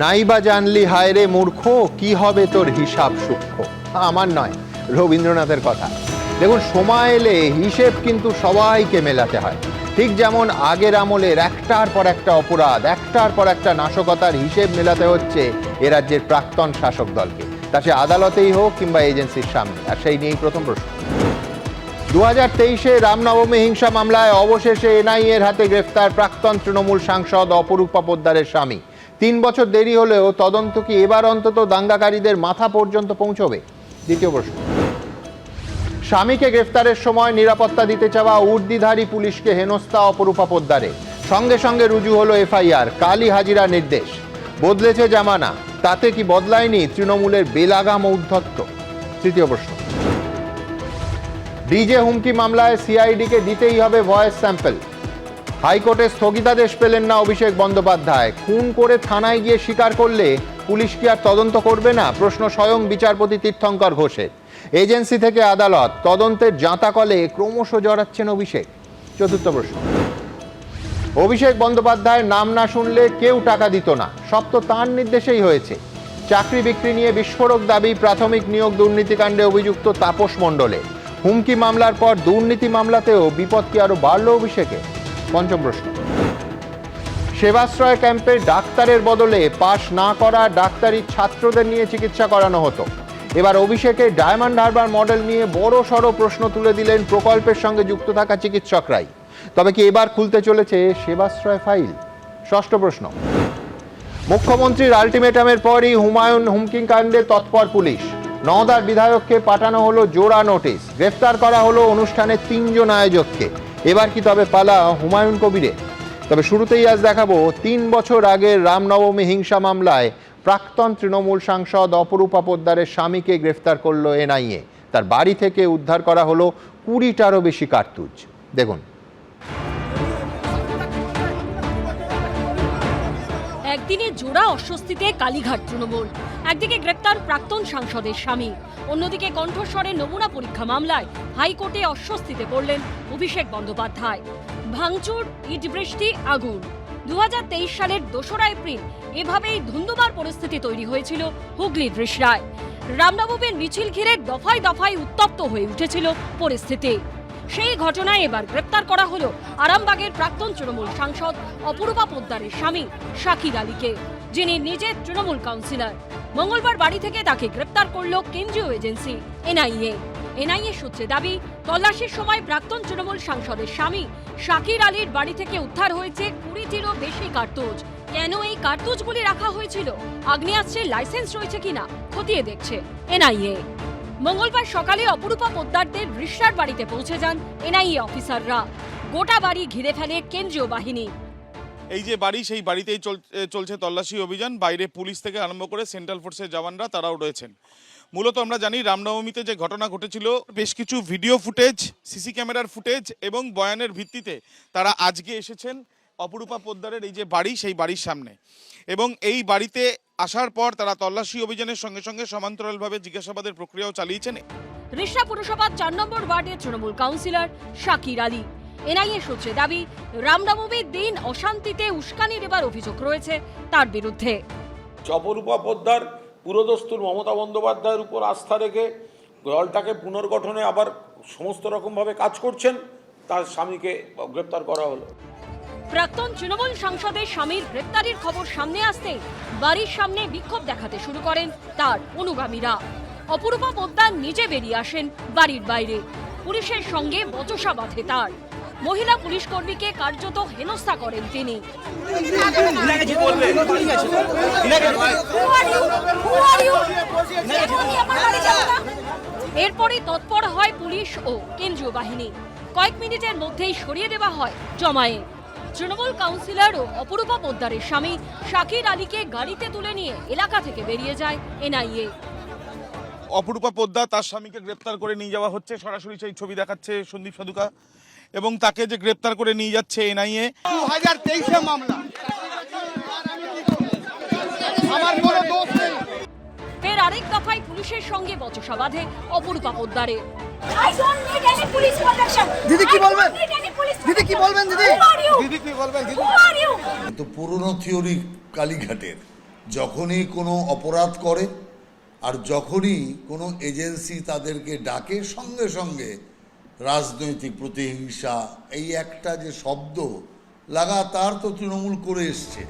নাইবা জানলি হায় রে মূর্খ, কি হবে তোর হিসাব সূক্ষ্ম। আমার নয়, রবীন্দ্রনাথের কথা। দেখুন, সময় এলে হিসেব কিন্তু সবাইকে মেলাতে হয়। ঠিক যেমন আগের আমলের একটার পর একটা অপরাধ, একটার পর একটা নাশকতার হিসেব মেলাতে হচ্ছে এ রাজ্যের প্রাক্তন শাসক দলকে, তা সে আদালতেই হোক কিংবা এজেন্সির সামনে। আর সেই নিয়েই প্রথম প্রশ্ন। 2023-এ রামনবমী হিংসা মামলায় অবশেষে এনআইএর হাতে গ্রেফতার প্রাক্তন তৃণমূল সাংসদ অপরূপা পোদ্দারের স্বামী। 3 বছর দেরি হলেও তদন্ত কি এবার অন্তত দাঙ্গাকারীদের মাথা পর্যন্ত পৌঁছবে? দ্বিতীয় প্রশ্ন। স্বামীকে গ্রেফতারের সময় নিরাপত্তা দিতে চাওয়া উর্দিধারী পুলিশকে হেনস্থা অপরূপা পোদ্দারে, সঙ্গে সঙ্গে রুজু হলো এফআইআর, কালই হাজিরা নির্দেশ। বদলেছে জামানা, তাতে কি বদলায়নি তৃণমূলের বেলাগাম ঔদ্ধত্য? তৃতীয় প্রশ্ন। ডিজে হুমকি মামলায় সিআইডিকে দিতেই হবে ভয়েস স্যাম্পল। হাইকোর্টে স্থগিতাদেশ পেলেন না অভিষেক বন্দ্যোপাধ্যায়। খুন করে থানায় গিয়ে স্বীকার করলে পুলিশ কি আর তদন্ত করবে না? প্রশ্ন স্বয়ং বিচারপতি তীর্থঙ্কর ঘোষের। এজেন্সি থেকে আদালত, তদন্তের জাঁতাকলে ক্রমশ জড়াচ্ছেন অভিষেক। চতুর্থ প্রশ্ন। অভিষেক বন্দ্যোপাধ্যায়ের নাম না শুনলে কেউ টাকা দিত না, সব তো তাঁর নির্দেশেই হয়েছে। চাকরি বিক্রি নিয়ে বিস্ফোরক দাবি প্রাথমিক নিয়োগ দুর্নীতিকাণ্ডে অভিযুক্ত তাপস মণ্ডলে। হুমকি মামলার পর দুর্নীতি মামলাতেও বিপদ কি আরো বাড়ল অভিষেকে? পঞ্চম প্রশ্ন। সেবাশ্রয় ক্যাম্পে ডাক্তারের বদলে পাশ না করা ডাক্তারি ছাত্রদের নিয়ে চিকিৎসা করানো হতো। এবার অভিষেকের ডায়মন্ড হারবার মডেল নিয়ে বড় সড় প্রশ্ন তুলে দিলেন প্রকল্পের সঙ্গে যুক্ত থাকা চিকিৎসকরাই। তবে কি এবার খুলতে চলেছে সেবাশ্রয় ফাইল? ষষ্ঠ প্রশ্ন। মুখ্যমন্ত্রীর আলটিমেটামের পরই হুমায়ুন হুমকি কাণ্ডে তৎপর পুলিশ। নওদার বিধায়ককে পাঠানো হলো জোড়া নোটিশ, গ্রেফতার করা হলো অনুষ্ঠানের 3 জন আয়োজককে। এবার কি তবে পালা হুমায়ুন কবিরের? তবে শুরুতেই আজ দেখাবো 3 বছর আগের রামনবমী হিংসা মামলায় প্রাক্তন তৃণমূল সাংসদ অপরূপা পোদ্দারের স্বামীকে গ্রেফতার করলো এনআইএ। তার বাড়ি থেকে উদ্ধার করা হলো 20টারও বেশি কার্তুজ। দেখুন। একদিনে জোড়া অস্বস্তিতে কালীঘাট তৃণমূল। একদিকে গ্রেপ্তার প্রাক্তন সাংসদের স্বামী, অন্যদিকে কণ্ঠস্বরে নমুনা পরীক্ষা মামলায় হাইকোর্টে অস্বস্তিতে পড়লেন অভিষেক বন্দ্যোপাধ্যায়। ভাঙচুর, ইট বৃষ্টি, আগুন। 2023 সালের 2রা এপ্রিল এভাবেই ধুন্ধুমার পরিস্থিতি তৈরি হয়েছিল হুগলির রিষড়ায়। রামনবমীর মিছিল ঘিরে দফায় দফায় উত্তপ্ত হয়ে উঠেছিল পরিস্থিতি। সেই ঘটনায় এবার গ্রেপ্তার করা হলো আরামবাগের প্রাক্তন তৃণমূল সাংসদ অপরূপা পোদ্দারের স্বামী শাকির আলীকে, যিনি নিজে তৃণমূল কাউন্সিলর। মঙ্গলবার বাড়ি থেকে তাকে গ্রেপ্তার করল কেন্দ্রীয় এজেন্সি এনআইএ। এনআইএ সূত্রে দাবি, তল্লাশির সময় প্রাক্তন তৃণমূল সাংসদের স্বামী শাকির আলীর বাড়ি থেকে উদ্ধার হয়েছে 20টিরও বেশি কার্তুজ। কেন এই কার্তুজগুলি রাখা হয়েছিল, আগ্নেয়াস্ত্রের লাইসেন্স রয়েছে কিনা খতিয়ে দেখছে এনআইএ। মঙ্গলবার সকালে অপরূপা পোদ্দারদের রিষড়ার বাড়িতে পৌঁছে যান এনআইএ অফিসাররা। গোটা বাড়ি ঘিরে ফেলে কেন্দ্রীয় বাহিনী। এই যে বাড়ি, সেই বাড়িতেই চলছে তল্লাশি অভিযান। বাইরে পুলিশ থেকে আরম্ভ করে সেন্ট্রাল ফোর্সের জওয়ানরা তারাও রয়েছেন। মূলত আমরা জানি রামনবমীতে যে ঘটনা ঘটেছিল, বেশ কিছু ভিডিও ফুটেজ, সিসি ক্যামেরার ফুটেজ এবং বয়ানের ভিত্তিতে তারা আজকে এসেছেন অপরূপা পোদ্দারের এই যে বাড়ি, সেই বাড়ির সামনে। এবং এই বাড়িতে আসার পর তারা তল্লাশি অভিযানের সঙ্গে সঙ্গে সমান্তরালভাবে জিজ্ঞাসাবাদের প্রক্রিয়াও চালিয়েছেন। রিষড়া পুরসভার 4 নম্বর ওয়ার্ডের তৃণমূল কাউন্সিলর শাকির আলী। এনআইএ সূত্রে দাবি, রামনবমীর দিন অশান্তিতে উস্কানি দেবার অভিযোগ রয়েছে তার বিরুদ্ধে। অপরূপা পোদ্দার পুরোদস্তুর মমতা বন্দ্যোপাধ্যায়ের উপর আস্থা রেখে দলটাকে পুনর্গঠনে আবার সমস্ত রকমভাবে কাজ করছেন, তার স্বামীকে গ্রেপ্তার করা হলো। প্রাক্তন তৃণমূল সাংসদের স্বামীর গ্রেপ্তারির খবর সামনে আসতে বাড়ির সামনে বিক্ষোভ দেখাতে শুরু করেন তার অনুগামীরা। অপরূপা পোদ্দার নিজে বেরিয়ে আসেন বাড়ির বাইরে। পুলিশের সঙ্গে বচসা বাঁধে তার। মহিলা পুলিশ কর্মীকে কার্যত হেনস্থা করেন তিনি। এরপরই তৎপর হয় পুলিশ ও কেন্দ্রীয় বাহিনী। কয়েক মিনিটের মধ্যেই সরিয়ে দেওয়া হয় জমায়েত। তৃণমূল কাউন্সিলর ও অপরূপা পোদ্দারের স্বামী শাকির আলীকে গাড়িতে তুলে নিয়ে এলাকা থেকে বেরিয়ে যায় এনআইএ। অপরূপা পোদ্দার তার স্বামীকে গ্রেপ্তার করে নিয়ে যাওয়া হচ্ছে, সরাসরি সেই ছবি দেখাচ্ছে সন্দীপ সাধুকা। এবং তাকে যে গ্রেপ্তার করে নিয়ে যাচ্ছে এনআইএ। 2023 মামলা, আমার কোনো দোষ নেই। ফের আরেক দফায় পুলিশের সঙ্গে বচসা বাঁধে অপরূপা পোদ্দারের। দিদি কি বলবেন? দিদি কি বলবেন? দিদি কি বলবেন? তো পুরনো থিওরি কালীঘাটের যখনই কোনো অপরাধ করে আর যখনই কোনো এজেন্সি তাদেরকে ডাকে, সঙ্গে সঙ্গে রাজনৈতিক প্রতিহিংসা এই একটা যে শব্দ লাগাতার তো তৃণমূল করে এসছে।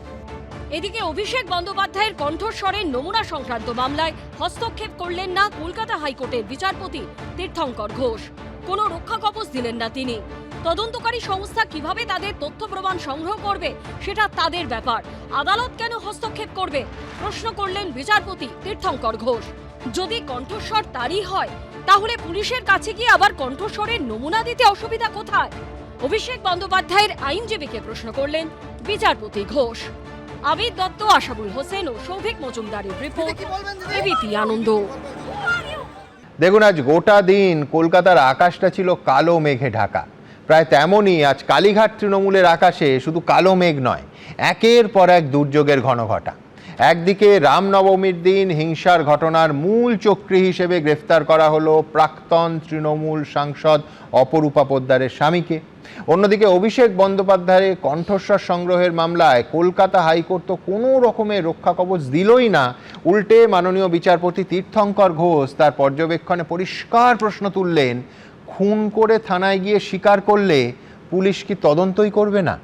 এদিকে অভিষেক বন্দ্যোপাধ্যায়ের কণ্ঠস্বরে নমুনা সংক্রান্ত মামলায় হস্তক্ষেপ করলেন না কলকাতা হাইকোর্টের বিচারপতি তীর্থঙ্কর ঘোষ। কোনো রক্ষা কবচ দিলেন না তিনি। তদন্তকারী সংস্থা কিভাবে তাদের তথ্য প্রমাণ সংগ্রহ করবে সেটা তাদের ব্যাপার, আদালত কেন হস্তক্ষেপ করবে প্রশ্ন করলেন বিচারপতি তীর্থঙ্কর ঘোষ। যদি কণ্ঠস্বর তারই হয় তাহলে পুলিশের কাছে গিয়ে আবার কণ্ঠস্বরের নমুনা দিতে অসুবিধা কোথায়? অভিষেক বন্দ্যোপাধ্যায়ের আইনজীবীকে প্রশ্ন করলেন বিচারপতি ঘোষ। আবিদ দত্ত, আশাবুল হোসেন ও সৌভিক মজুমদারের রিপোর্ট, এবিপি আনন্দ। দেখুন, আজ গোটা দিন কলকাতার আকাশটা ছিল কালো মেঘে ঢাকা। প্রায় তেমনই আজ কালীঘাট তৃণমূলের আকাশে শুধু কালো মেঘ নয়, একের পর এক দুর্যোগের ঘনঘটা। একদিকে রামনবমীর দিন হিংসার ঘটনার মূল চক্রী হিসেবে গ্রেফতার করা হলো প্রাক্তন তৃণমূল সাংসদ অপরূপা পোদ্দারের স্বামীকে। অন্যদিকে অভিষেক বন্দ্যোপাধ্যায়ের কণ্ঠস্বর সংগ্রহের মামলায় কলকাতা হাইকোর্ট তো কোনো রকমের রক্ষা কবচ দিলই না, উল্টে মাননীয় বিচারপতি তীর্থঙ্কর ঘোষ তার পর্যবেক্ষণে পরিষ্কার প্রশ্ন তুললেন, খুন করে থানায় গিয়ে স্বীকার করলে পুলিশ কি তদন্তই করবে না?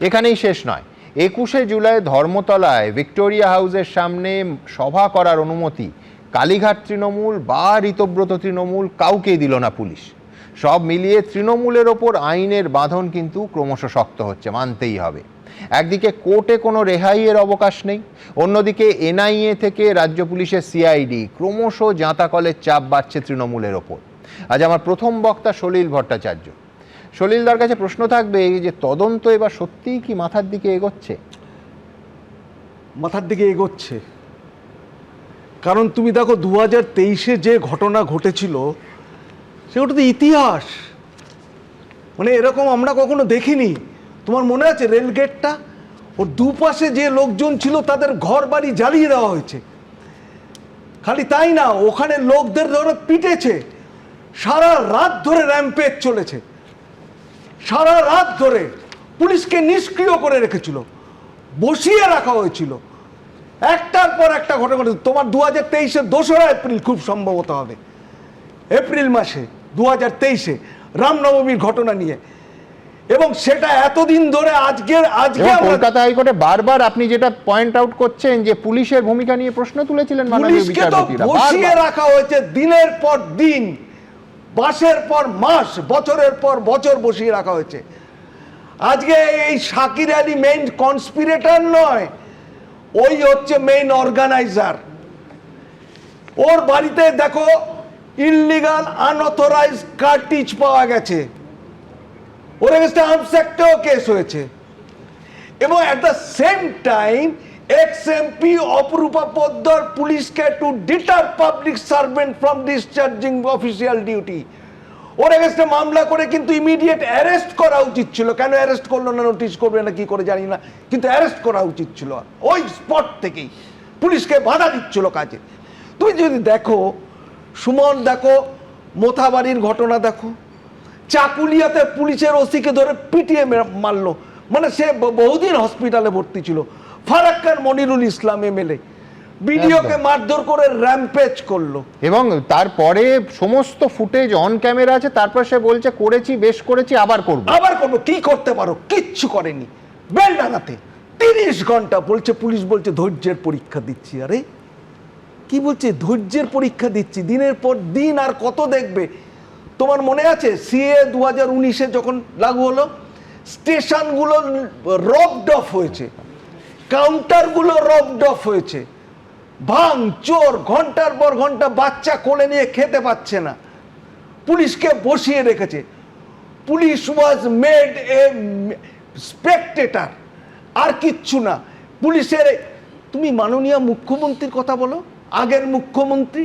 এখানেই শেষ নয়, 21শে জুলাই ধর্মতলায় ভিক্টোরিয়া হাউসের সামনে সভা করার অনুমতি কালীঘাট তৃণমূল বা ঋতব্রত তৃণমূল কাউকেই দিল না পুলিশ। সব মিলিয়ে তৃণমূলের ওপর আইনের বাঁধন কিন্তু ক্রমশ শক্ত হচ্ছে, মানতেই হবে। একদিকে কোর্টে কোনো রেহাইয়ের অবকাশ নেই, অন্যদিকে এনআইএ থেকে রাজ্য পুলিশের সিআইডি ক্রমশ জাঁতাকলের চাপ বাড়ছে তৃণমূলের ওপর। আজ আমার প্রথম বক্তা সলিল ভট্টাচার্য। সলিলদার কাছে প্রশ্ন থাকবে যে তদন্ত এবার সত্যিই কি মাথার দিকে এগোচ্ছে? মাথার দিকে এগোচ্ছে, কারণ তুমি দেখো 2023-এ যে ঘটনা ঘটেছিল সেটা তো ইতিহাস, মানে এরকম আমরা কখনো দেখিনি। তোমার মনে আছে রেলগেটটা, ওর দুপাশে যে লোকজন ছিল তাদের ঘর বাড়ি জ্বালিয়ে দেওয়া হয়েছে। খালি তাই না, ওখানে লোকদের ধরে পিটেছে, সারা রাত ধরে র্যাম্পেজ চলেছে, সারা রাত ধরে পুলিশকে নিষ্ক্রিয় করে রেখেছিল, বসিয়ে রাখা হয়েছিল, একটার পর একটা ঘটনা ঘটেছে। তোমার 2023-এর 2রা এপ্রিল খুব সম্ভবত হবে, এপ্রিল মাসে 2023-এ রামনবমীর ঘটনা নিয়ে, এবং সেটা এতদিন ধরে আজকে কলকাতা হাইকোর্টে বারবার আপনি যেটা পয়েন্ট আউট করছেন যে পুলিশের ভূমিকা নিয়ে প্রশ্ন তুলেছিলেন মাননীয় বিচারপতিরা, বসিয়ে রাখা হয়েছে দিনের পর দিন, মাসের পর মাস, বছরের পর বছর বসিয়ে রাখা হয়েছে। আজকে এই শাকির আলী মেইন কনস্পিরেটর নয়, ওই হচ্ছে মেইন অর্গানাইজার। ওর বাড়িতে দেখো ইললিগাল আনঅথরাইজ কার্টিজ পাওয়া গেছে, ওর এগেইনস্টে আর্মস অ্যাক্টেও কেস হয়েছে, এবং at the same time ex-MP Aparupa Poddar পুলিশকে to deter public servant from discharging official duty, ওর এগেইনস্টে মামলা করে কিন্তু ইমিডিয়েট অ্যারেস্ট করা উচিত ছিল। কেন অ্যারেস্ট করলো না, নোটিশ করবে না কি করে জানি না, কিন্তু অ্যারেস্ট করা উচিত ছিল। ওই স্পট থেকেই পুলিশকে বাধা দিচ্ছিল কাজে। তুমি যদি দেখো সুমন, দেখো মোথাবাড়ির ঘটনা, দেখো চাকুলিয়াতে পুলিশের ওসিকে ধরে পিটিয়ে মারলো, মানে সে বহুদিন হসপিটালে ভর্তি ছিল। ফারাক্কার মনিরুল ইসলাম এমএলএ ভিডিওকে মারধর করে র্যাম্পেজ করলো, এবং তারপরে সমস্ত ফুটেজ অন ক্যামেরা আছে, তারপর সে বলছে করেছি, বেশ করেছি, আবার করবো। কি করতে পারো? কিচ্ছু করেনি। বেলডাঙাতে 30 ঘন্টা বলছে, পুলিশ বলছে ধৈর্যের পরীক্ষা দিচ্ছি। আরে কি বলছে? ধৈর্যের পরীক্ষা দিচ্ছি, দিনের পর দিন আর কত দেখবে? তোমার মনে আছে সিএ 2019-এ যখন লাগু হলো, স্টেশনগুলো রবড অফ হয়েছে, কাউন্টারগুলো রবড অফ হয়েছে, ভাঙ চোর, ঘন্টার পর ঘন্টা বাচ্চা কোলে নিয়ে খেতে পাচ্ছে না, পুলিশকে বসিয়ে রেখেছে। Police was made a spectator, আর কিচ্ছু না। পুলিশের, তুমি মাননীয় মুখ্যমন্ত্রীর কথা বলো, আগের মুখ্যমন্ত্রী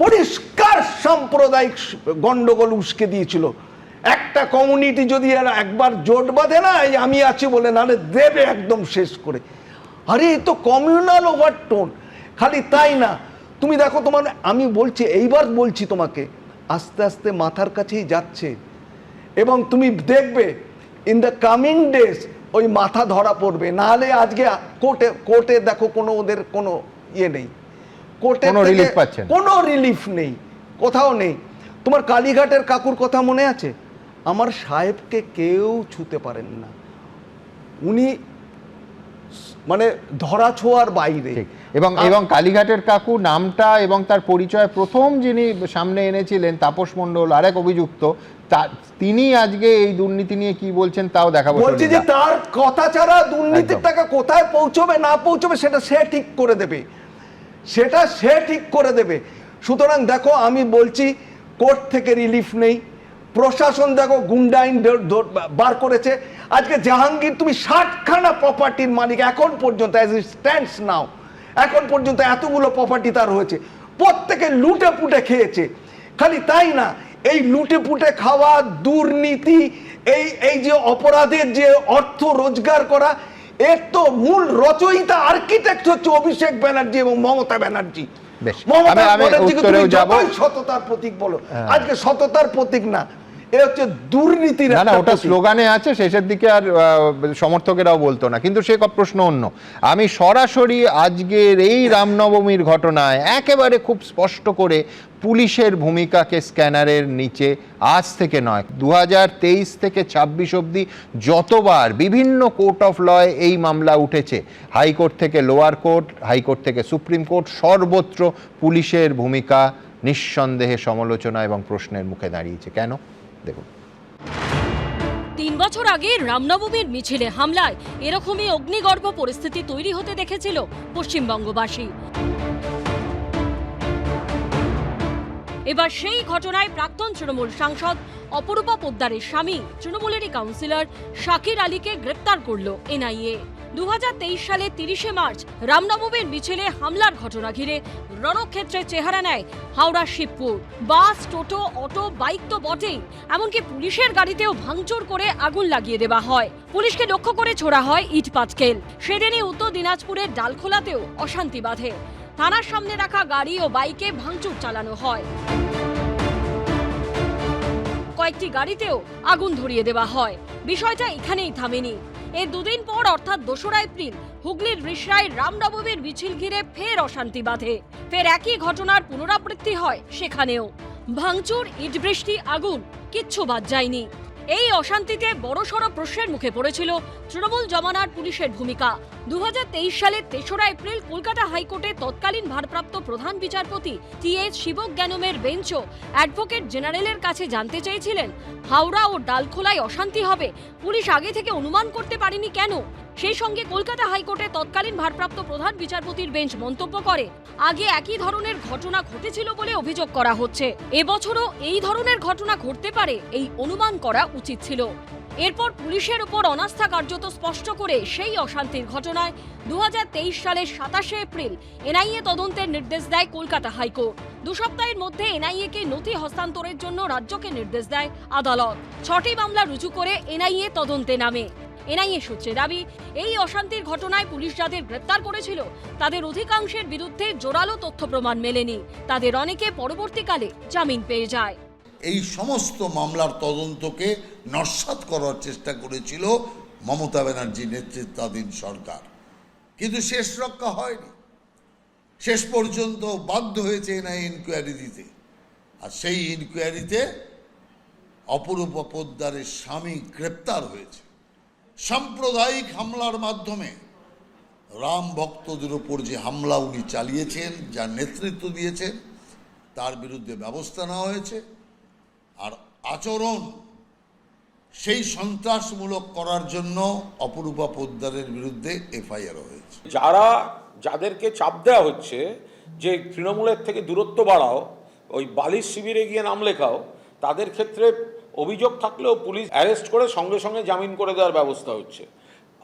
পরিষ্কার সাম্প্রদায়িক গন্ডগোল উস্কে দিয়েছিল। একটা কমিউনিটি যদি একবার জোট বাঁধে না, আমি আছি বলে, নাহলে দেবে একদম শেষ করে। আরে এই তো কমিউনাল ওভারটোন। খালি তাই না, তুমি দেখো, তোমার আমি বলছি, এইবার বলছি তোমাকে, আস্তে আস্তে মাথার কাছেই যাচ্ছে, এবং তুমি দেখবে ইন দ্য কামিং ডেজ ওই মাথা ধরা পড়বে, নাহলে আজকে কোর্টে দেখো কোনো ওদের কোনো ইয়ে নেই, কোর্টে কোনো relief পাচ্ছে না। কোনো রিলিফ নেই, কোথাও নেই। তোমার কালীঘাটের কাকুর কথা মনে আছে? আমার সাহেবকে কেউ ছুতে পারেন না, উনি মানে ধরা ছোঁয়ার বাইরে। ঠিক। এবং কালীঘাটের কাকু নামটা এবং তার পরিচয় প্রথম যিনি সামনে এনেছিলেন তাপস মণ্ডল, আরেক অভিযুক্ত, তিনি আজকে এই দুর্নীতি নিয়ে কি বলছেন তাও দেখাবো। বলছি যে তার কথা ছাড়া দুর্নীতির একদম। টাকা কোথায় পৌঁছবে না পৌঁছবে সেটা সে ঠিক করে দেবে, সেটা সে ঠিক করে দেবে। সুতরাং দেখো, আমি বলছি কোর্ট থেকে রিলিফ নেই, প্রশাসন দেখো গুন্ডা আইন বার করেছে। আজকে জাহাঙ্গীর তুমি 60খানা প্রপার্টির মালিক এখন পর্যন্ত, অ্যাজ ইট স্ট্যান্ডস নাও, এখন পর্যন্ত এতগুলো প্রপার্টি তার হয়েছে, প্রত্যেকে লুটে পুটে খেয়েছে। খালি তাই না, এই লুটে পুটে খাওয়া, দুর্নীতি, এই যে অপরাধের যে অর্থ রোজগার করা, এর তো মূল রচয়িতা আর্কিটেক্ট হচ্ছে অভিষেক ব্যানার্জি এবং মমতা ব্যানার্জি। বেশ, মমতা আমি ব্যানার্জিকে উত্তরেও তুমি যাব। যতই সততার প্রতীক বলো, আজকে সততার প্রতীক না, এ হচ্ছে দুর্নীতির না না, একটা ওটা প্রতীক। স্লোগানে আছে, শেষের দিকে আর সমর্থকেরাও বলতো না, কিন্তু সে প্রশ্ন অন্য। আমি সরাসরি আজকের এই রামনবমীর ঘটনায় একেবারে খুব স্পষ্ট করে পুলিশের ভূমিকাকে স্ক্যানারের নিচে আজ থেকে নয়, 2023 থেকে 26 অবধি যতবার বিভিন্ন কোর্ট অফ লয়ে এই মামলা উঠেছে, হাইকোর্ট থেকে লোয়ার কোর্ট, হাইকোর্ট থেকে সুপ্রিম কোর্ট, সর্বত্র পুলিশের ভূমিকা নিঃসন্দেহে সমালোচনা এবং প্রশ্নের মুখে দাঁড়িয়েছে। কেন? দেখুন। 3 বছর আগে রামনবমীর মিছিলে হামলায় এরকমই অগ্নিগর্ভ পরিস্থিতি তৈরি হতে দেখেছিল পশ্চিমবঙ্গবাসী। এবার সেই ঘটনায় প্রাক্তন তৃণমূল সাংসদ অপরূপা পোদ্দারের স্বামী, তৃণমূলেরই কাউন্সিলর শাকির আলীকে গ্রেপ্তার করল এনআইএ। 2023 সালে 30শে মার্চ রামনবমীর মিছিলে হামলার ঘটনা ঘিরে রণক্ষেত্রের চেহারা নেয় হাওড়া শিবপুর। বাস, টোটো, অটো, বাইক তো বটেই, এমনকি পুলিশের গাড়িতেও ভাঙচুর করে আগুন লাগিয়ে দেওয়া হয়। পুলিশকে লক্ষ্য করে ছোড়া হয় ইট পাটকেল। সেদিনই উত্তর দিনাজপুরের ডালখোলাতেও অশান্তি বাধে। থানার সামনে রাখা গাড়ি ও বাইকে ভাঙচুর চালানো হয়, কয়েকটি গাড়িতেও আগুন ধরিয়ে দেওয়া হয়। বিষয়টা এখানেই থামেনি। এর দুদিন পর অর্থাৎ 2রা এপ্রিল হুগলির রিষড়ায় রামনবমীর মিছিল ঘিরে ফের অশান্তি বাধে। ফের একই ঘটনার পুনরাবৃত্তি হয় সেখানেও। ভাঙচুর, ইট বৃষ্টি, আগুন, কিচ্ছু বাদ যায়নি। এই অশান্তিতে বড়সড় প্রশ্নের মুখে পড়েছিল তৃণমূল জমানার পুলিশের ভূমিকা। 2023 সালের 3রা এপ্রিল কলকাতা হাইকোর্টে তৎকালীন ভারপ্রাপ্ত প্রধান বিচারপতি টি.এইচ শিবজ্ঞানমের বেঞ্চও অ্যাডভোকেট জেনারেলের কাছে জানতে চেয়েছিলেন, হাওড়া ও ডালখোলায় অশান্তি হবে পুলিশ আগে থেকে অনুমান করতে পারেনি কেন? সেই সঙ্গে কলকাতা হাইকোর্টে তৎকালীন ভারপ্রাপ্ত প্রধান বিচারপতির বেঞ্চ মন্তব্য করে, আগে একই ধরনের ঘটনা ঘটেছিল বলে অভিযোগ করা হচ্ছে, এবছরও এই ধরনের ঘটনা ঘটতে পারে এই অনুমান করা উচিত ছিল। এরপর পুলিশের উপর অনাস্থা কার্যত স্পষ্ট করে সেই অশান্তির ঘটনায় 2023 সালের 27শে এপ্রিল এনআইএ তদন্তের নির্দেশ দেয় কলকাতা হাইকোর্ট। 2 সপ্তাহের মধ্যে এনআইএ-কে নথি হস্তান্তরের জন্য রাজ্যকে নির্দেশ দেয় আদালত। 6টি মামলা রুজু করে এনআইএ তদন্তে নামে। এনআইএ সূত্রে দাবি, এই অশান্তির ঘটনায় পুলিশ যাদের গ্রেপ্তার করেছিল তাদের অধিকাংশের বিরুদ্ধে জোরালো তথ্য প্রমাণ মেলেনি। তাদের অনেকে পরবর্তীকালে জামিন পেয়ে যায়। এই সমস্ত মামলার তদন্তকে নস্যাৎ করার চেষ্টা করেছিল মমতা ব্যানার্জি নেতৃত্বাধীন সরকার, কিন্তু শেষ রক্ষা হয়নি। শেষ পর্যন্ত বাধ্য হয়েছে এনআইএ ইনকোয়ারি দিতে, আর সেই ইনকোয়ারিতে অপরূপা পোদ্দারের স্বামী গ্রেপ্তার হয়েছে। সাম্প্রদায়িক হামলার মাধ্যমে রাম ভক্তদের উপর যে হামলা উনি চালিয়েছেন, যার নেতৃত্ব দিয়েছেন, তার বিরুদ্ধে ব্যবস্থা নেওয়া হয়েছে। আর আচরণ সেই সন্ত্রাসমূলক করার জন্য অপরূপা পোদ্দারের বিরুদ্ধে এফআইআর হয়েছে। যাদেরকে চাপ দেওয়া হচ্ছে যে তৃণমূলের থেকে দূরত্ব বাড়াও, ওই বালির শিবিরে গিয়ে নাম লেখাও, তাদের ক্ষেত্রে অভিযোগ থাকলেও পুলিশ অ্যারেস্ট করে সঙ্গে সঙ্গে জামিন করে দেওয়ার ব্যবস্থা হচ্ছে।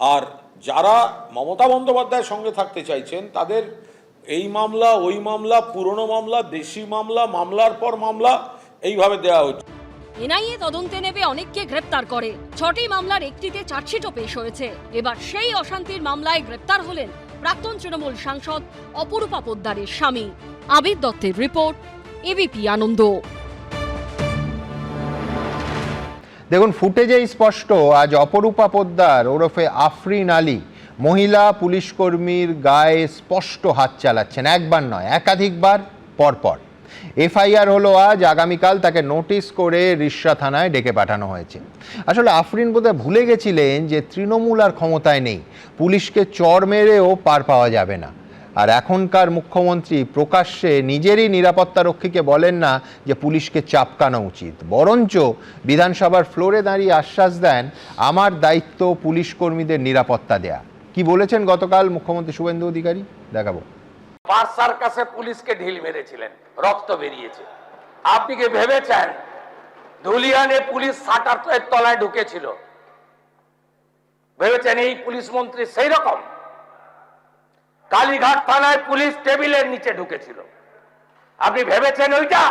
আর যারা মমতা বন্দ্যোপাধ্যায়ের সঙ্গে থাকতে চাইছেন তাদের এই মামলা, ওই মামলা, পুরনো মামলা, দেশি মামলা, মামলার পর মামলা এইভাবে দেওয়া হচ্ছে। এনআইএ তদন্তে নেবে অনেককে গ্রেপ্তার করে। 6টি মামলার একটিতে চার্জশিটও পেশ হয়েছে। এবার সেই অশান্তির মামলায় গ্রেপ্তার হলেন প্রাক্তন তৃণমূল সাংসদ অপরূপা পোদ্দারের স্বামী। আবির দত্তের রিপোর্ট, এবিপি আনন্দ। দেখুন, ফুটেজেই স্পষ্ট আজ অপরূপা পোদ্দার ওরফে আফরিন আলী মহিলা পুলিশ কর্মীর গায়ে স্পষ্ট হাত চালাচ্ছেন, একবার নয় একাধিকবার পরপর। এফআইআর হলো আজ, আগামীকাল তাকে নোটিশ করে রিষড়া থানায় ডেকে পাঠানো হয়েছে। আসলে আফরিন বোধহয় ভুলে গেছিলেন যে তৃণমূল আর ক্ষমতায় নেই, পুলিশকে চড় মেরেও পার পাওয়া যাবে না। আর এখনকার মুখ্যমন্ত্রী প্রকাশ্যে নিজেরই নিরাপত্তা রক্ষীকে বলেন না যে পুলিশকে চাপকানো উচিত, বরঞ্চ বিধানসভার ফ্লোরে দাঁড়িয়ে আশ্বাস দেন আমার দায়িত্ব পুলিশ কর্মীদের নিরাপত্তা দেয়া। কি বলেছেন গতকাল মুখ্যমন্ত্রী শুভেন্দু অধিকারী, দেখাবো। পার্সার কাছে পুলিশকে ঢিল মেরেছিলেন, রক্ত বেরিয়েছে। আপনি কি ভেবেছেন ধুলিয়ানে পুলিশ শাটারের তলায় ঢুকেছিল? ভেবেছেন এই পুলিশ মন্ত্রী সেই রকম? কালীঘাট থানায় পুলিশ টেবিলের নিচে ঢুকেছিল। আপনি ভেবেছেন ওইটা?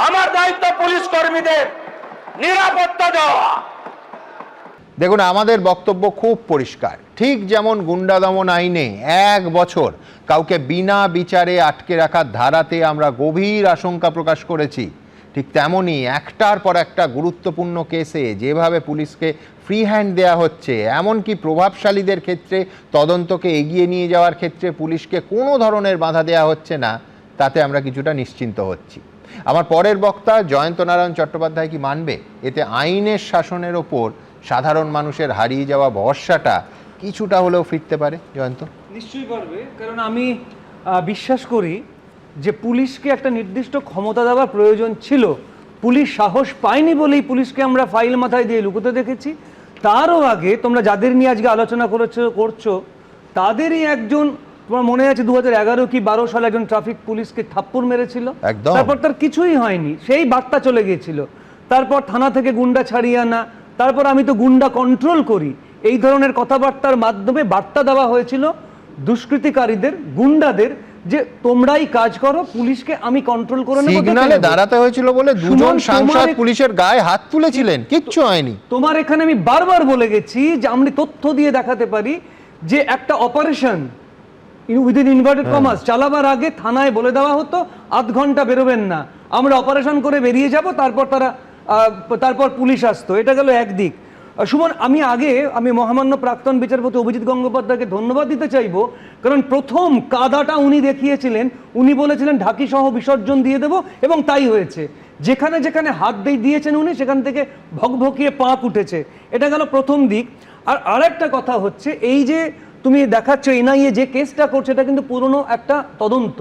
আমার দায়িত্ব পুলিশ কর্মীদের নিরাপত্তা দেওয়া। দেখুন, আমাদের বক্তব্য খুব পরিষ্কার। ঠিক যেমন গুন্ডা দমন আইনে 1 বছর কাউকে বিনা বিচারে আটকে রাখার ধারাতে আমরা গভীর আশঙ্কা প্রকাশ করেছি, ঠিক তেমনই একটার পর একটা গুরুত্বপূর্ণ কেসে যেভাবে পুলিশকে ফ্রি হ্যান্ড দেওয়া হচ্ছে, এমনকি প্রভাবশালীদের ক্ষেত্রে তদন্তকে এগিয়ে নিয়ে যাওয়ার ক্ষেত্রে পুলিশকে কোনো ধরনের বাধা দেওয়া হচ্ছে না, তাতে আমরা কিছুটা নিশ্চিন্ত হচ্ছি। আমার পরের বক্তা জয়ন্ত নারায়ণ চট্টোপাধ্যায় কি মানবে এতে আইনের শাসনের ওপর সাধারণ মানুষের হারিয়ে যাওয়া ভরসাটা কিছুটা হলেও ফিরতে পারে? জয়ন্ত? নিশ্চয়ই পারবে, কারণ আমি বিশ্বাস করি যে পুলিশকে একটা নির্দিষ্ট ক্ষমতা দেওয়ার প্রয়োজন ছিল। পুলিশ সাহস পায়নি বলেই পুলিশকে আমরা ফাইল মাথায় দিয়ে লুকোতে দেখেছি। তারও আগে তোমরা যাদের নিয়ে আজকে আলোচনা করছো তাদেরই একজন, তোমার মনে আছে 2011 কি 12 সালে একজন ট্রাফিক পুলিশকে থাপ্পড় মেরেছিল, তারপর তার কিছুই হয়নি, সেই বার্তা চলে গিয়েছিল। তারপর থানা থেকে গুন্ডা ছাড়িয়ে আনা, তারপর আমি তো গুন্ডা কন্ট্রোল করি, এই ধরনের কথাবার্তার মাধ্যমে বার্তা দেওয়া হয়েছিল দুষ্কৃতিকারীদের, গুন্ডাদের, যে তোমরাই কাজ করো, পুলিশকে আমি কন্ট্রোল করে নেব। সিগন্যালে দাঁড়াতে হয়েছিল বলে দুজন সাংসদ পুলিশের গায়ে হাত তুলেছিলেন, কিচ্ছু হয়নি। তোমার এখানে আমি বারবার বলে গেছি যে আমরা তথ্য দিয়ে দেখাতে পারি যে একটা অপারেশন উইদিন ইনভার্টেড কমার্স চালাবার আগে থানায় বলে দেওয়া হতো 8 ঘন্টা বেরোবেন না, আমরা অপারেশন করে বেরিয়ে যাব, তারপর পুলিশ আসতো। এটা গেল একদিক। সুমন, আমি মহামান্য প্রাক্তন বিচারপতি অভিজিৎ গঙ্গোপাধ্যায়কে ধন্যবাদ দিতে চাইবো, কারণ প্রথম কাদাটা উনি দেখিয়েছিলেন। উনি বলেছিলেন ঢাকি সহ বিসর্জন দিয়ে দেব, এবং তাই হয়েছে। যেখানে যেখানে হাত দিয়েছেন উনি, সেখান থেকে ভকভকিয়ে পাপ উঠেছে। এটা গেল প্রথম দিক। আর আরেকটা কথা হচ্ছে, এই যে তুমি দেখাচ্ছ এনআইএ যে কেসটা করছে, এটা কিন্তু পুরনো একটা তদন্ত।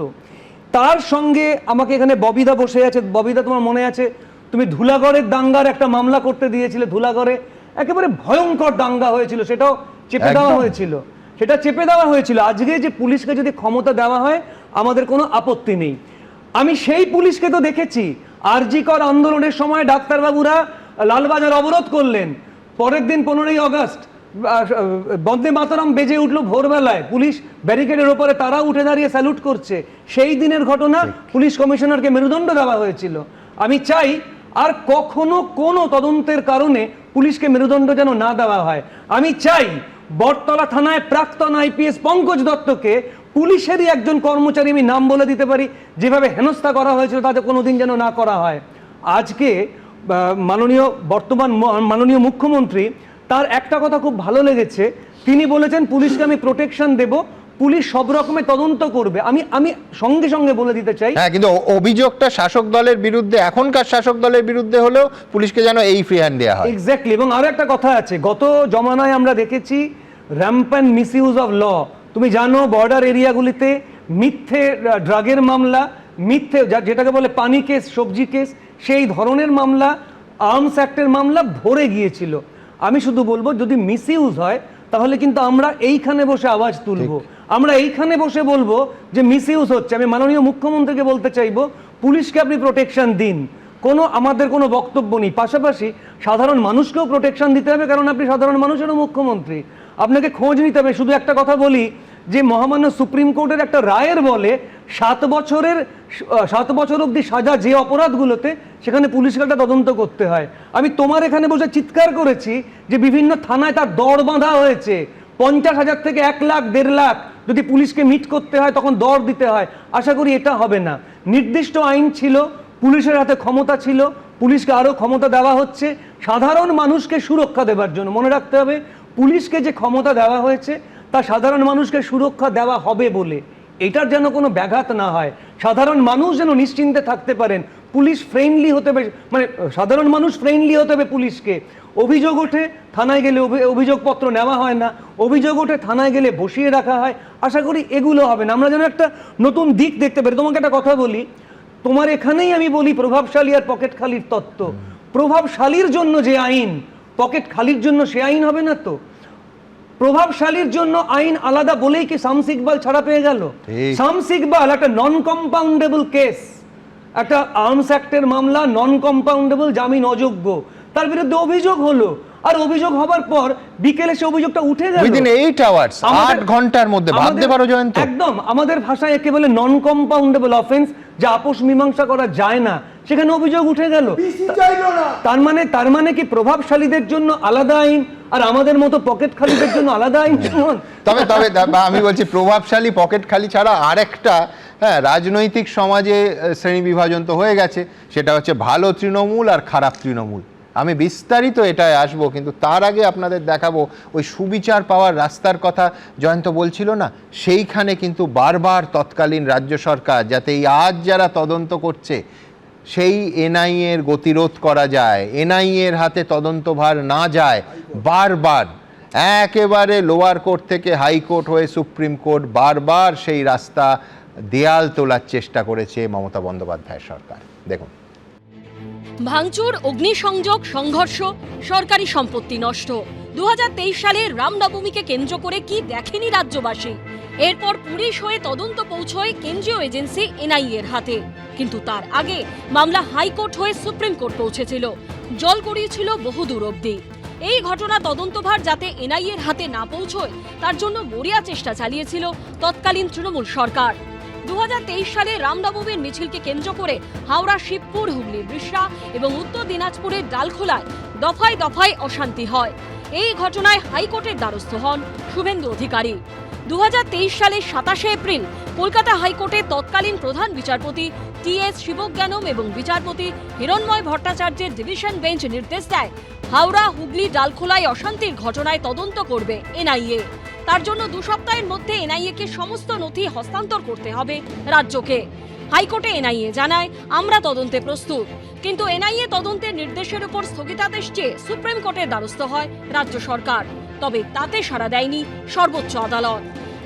তার সঙ্গে আমাকে এখানে ববিদা বসে আছে। ববিদা, তোমার মনে আছে তুমি ধুলাগড়ের দাঙ্গার একটা মামলা করতে দিয়েছিলে। ধুলাগড়ে একেবারে ভয়ঙ্কর দাঙ্গা হয়েছিল, সেটাও চেপে দেওয়া হয়েছিল। আজকে যে পুলিশকে যদি ক্ষমতা দেওয়া হয়, আমাদের কোনো আপত্তি নেই। আমি সেই পুলিশকে তো দেখেছি, আরজি কর আন্দোলনের সময় ডাক্তারবাবুরা লালবাজার অবরোধ করলেন, পরের দিন 15ই আগস্ট বন্দে মাতরম বেজে উঠলো ভোরবেলায়, পুলিশ ব্যারিকেডের ওপরে তারা উঠে দাঁড়িয়ে স্যালুট করছে। সেই দিনের ঘটনা, পুলিশ কমিশনারকে মেরুদণ্ড দেওয়া হয়েছিল। আমি চাই আর কখনো কোনো তদন্তের কারণে পুলিশকে মেরুদণ্ড যেন না দেওয়া হয়। আমি চাই বটতলা থানায় প্রাক্তন আইপিএস পঙ্কজ দত্তকে পুলিশেরই একজন কর্মচারী, আমি নাম বলে দিতে পারি, যেভাবে হেনস্থা করা হয়েছিল তাতে কোনোদিন যেন না করা হয়। আজকে মাননীয় মুখ্যমন্ত্রী, তার একটা কথা খুব ভালো লেগেছে, তিনি বলেছেন পুলিশকে আমি প্রোটেকশন দেব, পুলিশ সব রকমের তদন্ত করবে। আমি সঙ্গে সঙ্গে বলে দিতে চাই, হ্যাঁ, কিন্তু অভিযোগটা শাসক দলের বিরুদ্ধে, এখনকার শাসক দলের বিরুদ্ধে হলেও পুলিশকে যেন এই ফ্রি হ্যান্ড দেওয়া হয়। এক্স্যাক্টলি। এবং আরো একটা কথা আছে, গত জমানায় আমরা দেখেছি র্যাম্প্যান্ট মিসইউজ অফ ল। তুমি জানো বর্ডার এরিয়াগুলিতে মিথ্যে ড্রাগের মামলা, মিথ্যে যেটাকে বলে পানি কেস, সবজি কেস, সেই ধরনের মামলা, আর্মস অ্যাক্টের মামলা ভরে গিয়েছিল। আমি শুধু বলবো, যদি মিসইউজ হয় তাহলে কিন্তু আমরা এইখানে বসে আওয়াজ তুলবো, আমরা এইখানে বসে বলবো যে মিসইউজ হচ্ছে। আমি মাননীয় মুখ্যমন্ত্রীকে বলতে চাইবো, পুলিশকে আপনি প্রোটেকশন দিন, আমাদের কোনো বক্তব্য নেই। পাশাপাশি সাধারণ মানুষকেও প্রোটেকশন দিতে হবে, কারণ আপনি সাধারণ মানুষেরও মুখ্যমন্ত্রী, আপনাকে খোঁজ নিতে হবে। শুধু একটা কথা বলি, যে মহামান্য সুপ্রিম কোর্টের একটা রায়ের বলে 7 বছর অবধি সাজা যে অপরাধগুলোতে, সেখানে পুলিশকে একটা তদন্ত করতে হয়। আমি তোমার এখানে বসে চিৎকার করেছি যে বিভিন্ন থানায় তার দর বাঁধা হয়েছে, 50,000 থেকে 1 লাখ 1.5 লাখ যদি পুলিশকে মিট করতে হয় তখন দর দিতে হয়। আশা করি এটা হবে না। নির্দিষ্ট আইন ছিল, পুলিশের হাতে ক্ষমতা ছিল, পুলিশকে আরও ক্ষমতা দেওয়া হচ্ছে সাধারণ মানুষকে সুরক্ষা দেওয়ার জন্য। মনে রাখতে হবে, পুলিশকে যে ক্ষমতা দেওয়া হয়েছে তা সাধারণ মানুষকে সুরক্ষা দেওয়া হবে বলে, এটার যেন কোনো ব্যাঘাত না হয়, সাধারণ মানুষ যেন নিশ্চিন্তে থাকতে পারেন। পুলিশ ফ্রেন্ডলি হতে হবে, মানে সাধারণ মানুষ ফ্রেন্ডলি হতে হবে পুলিশকে। অভিযোগ ওঠে, থানায় গেলে অভিযোগপত্র নেওয়া হয় না, অভিযোগ ওঠে, থানায় গেলে বসিয়ে রাখা হয়। আশা করি এগুলো হবে না, আমরা যেন একটা নতুন দিক দেখতে পারি। তোমাকে একটা কথা বলি, তোমার এখানেই আমি বলি প্রভাবশালী আর পকেট খালির তত্ত্ব। প্রভাবশালীর জন্য যে আইন, পকেট খালির জন্য সে আইন হবে না তো। প্রভাবশালীর জন্য আইন আলাদা বলেই কি শামস ইকবাল ছাড়া পেয়ে গেল? শামস ইকবাল একটা নন কম্পাউন্ডেবল কেস, একটা আর্মস অ্যাক্টের মামলা, নন কম্পাউন্ডেবল, জামিন অযোগ্য, তার বিরুদ্ধে অভিযোগ হলো, আর অভিযোগ হবার পর বিকেলে সে অভিযোগটা উঠে গেল। উইদিন 8 আওয়ার্স, 8 ঘন্টার মধ্যে। ভাবতে পারো জয়ন্ত, একদম আমাদের ভাষায় একে বলে নন কম্পাউন্ডেবল অফেন্স, যা আপোষ মীমাংসা করা যায় না, সেখানে অভিযোগ উঠে গেল। তার মানে কি প্রভাবশালীদের জন্য আলাদা আইন আর আমাদের মতো পকেট খালিদের জন্য আলাদা আইন? তবে আমি বলছি প্রভাবশালী পকেট খালি ছাড়া আরেকটা রাজনৈতিক সমাজে শ্রেণী বিভাজন তো হয়ে গেছে, সেটা হচ্ছে ভালো তৃণমূল আর খারাপ তৃণমূল। আমি বিস্তারিত এটায় আসবো, কিন্তু তার আগে আপনাদের দেখাবো ওই সুবিচার পাওয়ার রাস্তার কথা জয়ন্ত বলছিল না, সেইখানে কিন্তু বারবার তৎকালীন রাজ্য সরকার, যাতে এই আজ যারা তদন্ত করছে সেই এনআইএ এর গতিরোধ করা যায়, এনআইএ এর হাতে তদন্তভার না যায়, বারবার একেবারে লোয়ার কোর্ট থেকে হাইকোর্ট হয়ে সুপ্রিম কোর্ট বারবার সেই রাস্তা দেয়াল তোলার চেষ্টা করেছে মমতা বন্দ্যোপাধ্যায় সরকার। দেখুন, ভাঙচুর, অগ্নিসংযোগ, সংঘর্ষ, সরকারি সম্পত্তি নষ্ট। 2023 সালে রামনবমীকে কেন্দ্র করে কি দেখেনি রাজ্যবাসী? এরপর পুলিশ হয়ে তদন্ত পৌঁছয় কেন্দ্রীয় এজেন্সি এনআইএ এর হাতে, কিন্তু তার আগে মামলা হাইকোর্ট হয়ে সুপ্রিম কোর্ট পৌঁছেছিল, জল গড়িয়েছিল বহুদূর অবধি। এই ঘটনা তদন্তভার যাতে এনআইএ এর হাতে না পৌঁছয়, তার জন্য মরিয়া চেষ্টা চালিয়েছিল তৎকালীন তৃণমূল সরকার। 2023 সালে রামনবমীর মিছিলকে কেন্দ্র করে হাওড়া, শিবপুর, হুগলির বৃষড়া এবং উত্তর দিনাজপুরের ডালখোলায় দফায় দফায় অশান্তি হয়। এই ঘটনায় হাইকোর্টের দ্বারস্থ হন শুভেন্দু অধিকারী। 2023 সালের 27 এপ্রিল কলকাতা হাইকোর্টের তৎকালীন প্রধান বিচারপতি টি.এস. শিবজ্ঞানম এবং বিচারপতি হিরণময় ভট্টাচার্যের ডিভিশন বেঞ্চ নির্দেশ দেয়, হাওড়া, হুগলি, ডালখোলায় অশান্তির ঘটনায় তদন্ত করবে এনআইএ। তার জন্য 2 সপ্তাহের মধ্যে এনআইএ-কে সমস্ত নথি হস্তান্তর করতে হবে রাজ্যকে। হাইকোর্টে এনআইএ জানায়, আমরা তদন্তে প্রস্তুত, কিন্তু এনআইএ তদন্তের নির্দেশের উপর স্থগিতাদেশ চেয়ে সুপ্রিম কোর্টের দ্বারস্থ হয় রাজ্য সরকার। তবে তাতে সাড়া দেয়নি সর্বোচ্চ আদালত।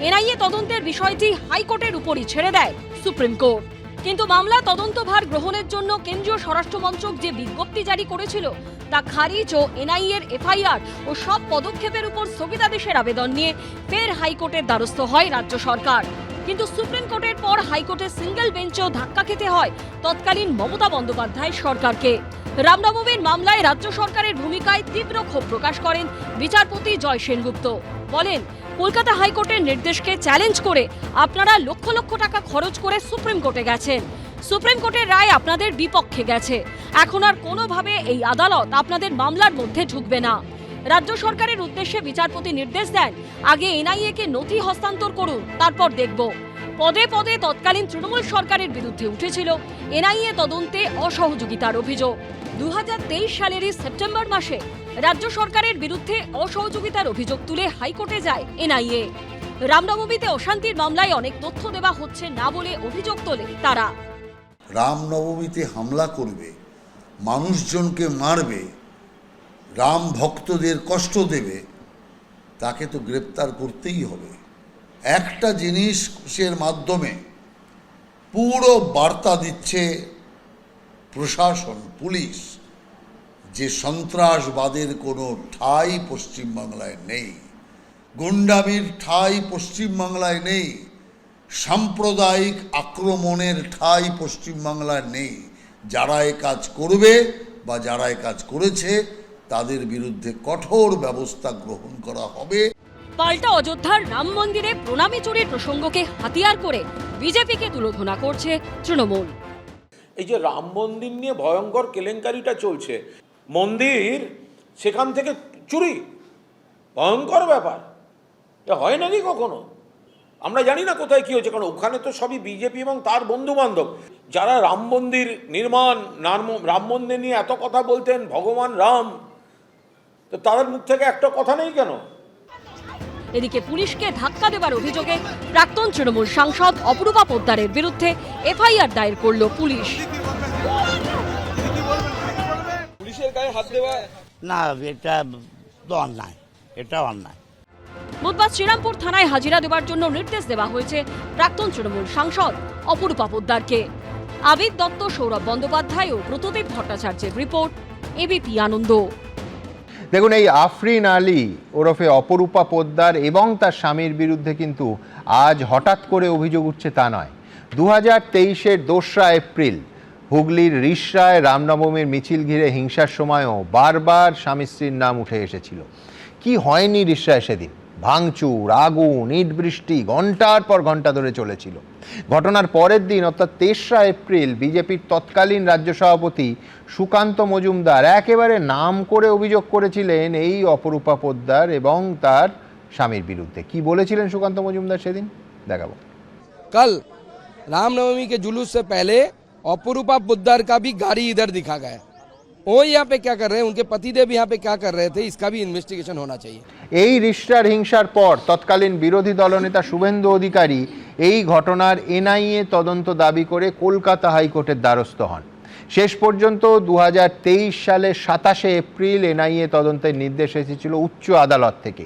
এনআইএ তদন্তের বিষয়টি হাইকোর্টের উপরই ছেড়ে দেয় সুপ্রিম কোর্ট। কিন্তু মামলা তদন্তভার গ্রহণের জন্য কেন্দ্রীয় স্বরাষ্ট্র মন্ত্রক যে বিজ্ঞপ্তি জারি করেছিল, তা খারিজ ও এনআইএ এর এফআইআর ও সব পদক্ষেপের উপর স্থগিতাদেশের আবেদন নিয়ে ফের হাইকোর্টের দ্বারস্থ হয় রাজ্য সরকার। কিন্তু সুপ্রিম কোর্টের পর হাইকোর্টের সিঙ্গেল বেঞ্চেও ধাক্কা খেতে হয় তৎকালীন মমতা বন্দ্যোপাধ্যায় সরকারকে। রামনবমীর মামলায় রাজ্য সরকারের ভূমিকায় তীব্র ক্ষোভ প্রকাশ করেন বিচারপতি জয় সেনগুপ্ত। বলেন, কলকাতা হাইকোর্টের নির্দেশকে চ্যালেঞ্জ করে আপনারা লক্ষ লক্ষ টাকা খরচ করে সুপ্রিম কোর্টে গেছেন। সুপ্রিম কোর্টের রায় আপনাদের বিপক্ষে গেছে। এখন আর কোনোভাবে এই আদালত আপনাদের মামলার মধ্যে ঢুকবে না। রাজ্য সরকারের উদ্দেশ্যে বিচারপতি নির্দেশ দেন, আগে এনআইএ-কে নথি হস্তান্তর করুন, তারপর দেখব। পদে পদে তৎকালীন তৃণমূল সরকারের বিরুদ্ধে উঠেছিল এনআইএ তদন্তে অসহযোগিতার অভিযোগ। 2023 সালেরই সেপ্টেম্বর মাসে রাজ্য সরকারের বিরুদ্ধে অসহযোগিতার অভিযোগ তুলে হাইকোর্টে যায় এনআইএ। রামনবমীতে অশান্তির মামলায় অনেক তথ্য দেওয়া হচ্ছে না বলে অভিযোগ তোলে তারা। রামনবমীতে হামলা করবে, মানুষজনকে মারবে, রাম ভক্তদের কষ্ট দেবে, তাকে তো গ্রেপ্তার করতেই হবে। একটা জিনিসের মাধ্যমে পুরো বার্তা দিচ্ছে প্রশাসন, পুলিশ, যে সন্ত্রাসবাদের কোনো ঠাঁই পশ্চিমবাংলায় নেই, গুন্ডামির ঠাঁই পশ্চিমবাংলায় নেই, সাম্প্রদায়িক আক্রমণের ঠাঁই পশ্চিমবাংলায় নেই। যারা এ কাজ করবে বা যারা এ কাজ করেছে তাদের বিরুদ্ধে কঠোর ব্যবস্থা গ্রহণ করা হবে। পাল্টা অযোধ্যার রাম মন্দিরে প্রণামী চুরির প্রসঙ্গকে হাতিয়ার করে বিজেপিকে তুলোধনা করছে তৃণমূল। এই যে রাম মন্দির নিয়ে ভয়ঙ্কর কেলেঙ্কারিটা চলছে, মন্দির সেখান থেকে চুরি, ভয়ঙ্কর ব্যাপার। এটা হয় নাকি কখনো? আমরা জানি না কোথায় কি হয়েছে, কারণ ওখানে তো সবই বিজেপি এবং তার বন্ধু বান্ধব। যারা রাম মন্দির নির্মাণ, রাম মন্দির নিয়ে এত কথা বলতেন, ভগবান রাম, তো তাদের মুখ থেকে একটা কথা নেই কেন? এদিকে পুলিশকে ধাক্কা দেবার অভিযোগে প্রাক্তন তৃণমূল সাংসদ অপরূপা পোদ্দারের বিরুদ্ধে এফআইআর দায়ের করল পুলিশ। না, এটা তো অন্যায়, এটা অন্যায়। বুধবার শ্রীরামপুর থানায় হাজিরা দেওয়ার জন্য নির্দেশ দেওয়া হয়েছে প্রাক্তন তৃণমূল সাংসদ অপরূপা পোদ্দারকে। আবিদ দত্ত, সৌরভ বন্দ্যোপাধ্যায় ও ব্রতদেব ভট্টাচার্যের রিপোর্ট, এবিপি আনন্দ। দেখুন, এই আফরিন আলী ওরফে অপরূপা পোদ্দার এবং তার স্বামীর বিরুদ্ধে কিন্তু আজ হঠাৎ করে অভিযোগ উঠছে তা নয়। 2023-এর 2রা এপ্রিল হুগলির রিষড়ায় রামনবমীর মিছিল ঘিরে হিংসার সময়ও বারবার স্বামী স্ত্রীর নাম উঠে এসেছিল। কি হয়নি রিষড়ায় সেদিন? ভাঙচুর, আগুন, ইট বৃষ্টি ঘন্টার পর ঘন্টা ধরে চলেছিল। ঘটনার পরের দিন অর্থাৎ 23রা এপ্রিল বিজেপির তৎকালীন রাজ্য সভাপতি সুকান্ত মজুমদার একেবারে নাম করে অভিযোগ করেছিলেন এই অপরূপা পোদ্দার এবং তার স্বামীর বিরুদ্ধে। কি বলেছিলেন সুকান্ত মজুমদার সেদিন দেখাবো। कल रामनवमी के जुलूस से पहले अपरूपा पोद्दार का भी गाड़ी इधर दिखा गया। वो यहाँ पे क्या कर रहे हैं, उनके पतिदेव यहाँ पे क्या कर रहे थे, इसका भी इन्वेस्टिगेशन होना चाहिए। এই রিষড়ার হিংসার পর তৎকালীন বিরোধী দলনেতা শুভেন্দু অধিকারী এই ঘটনার এনআইএ তদন্ত দাবি করে কলকাতা হাইকোর্টের দ্বারস্থ হন। শেষ পর্যন্ত 2023 সালের 27শে এপ্রিল এনআইএ তদন্তের নির্দেশ এসেছিল উচ্চ আদালত থেকে।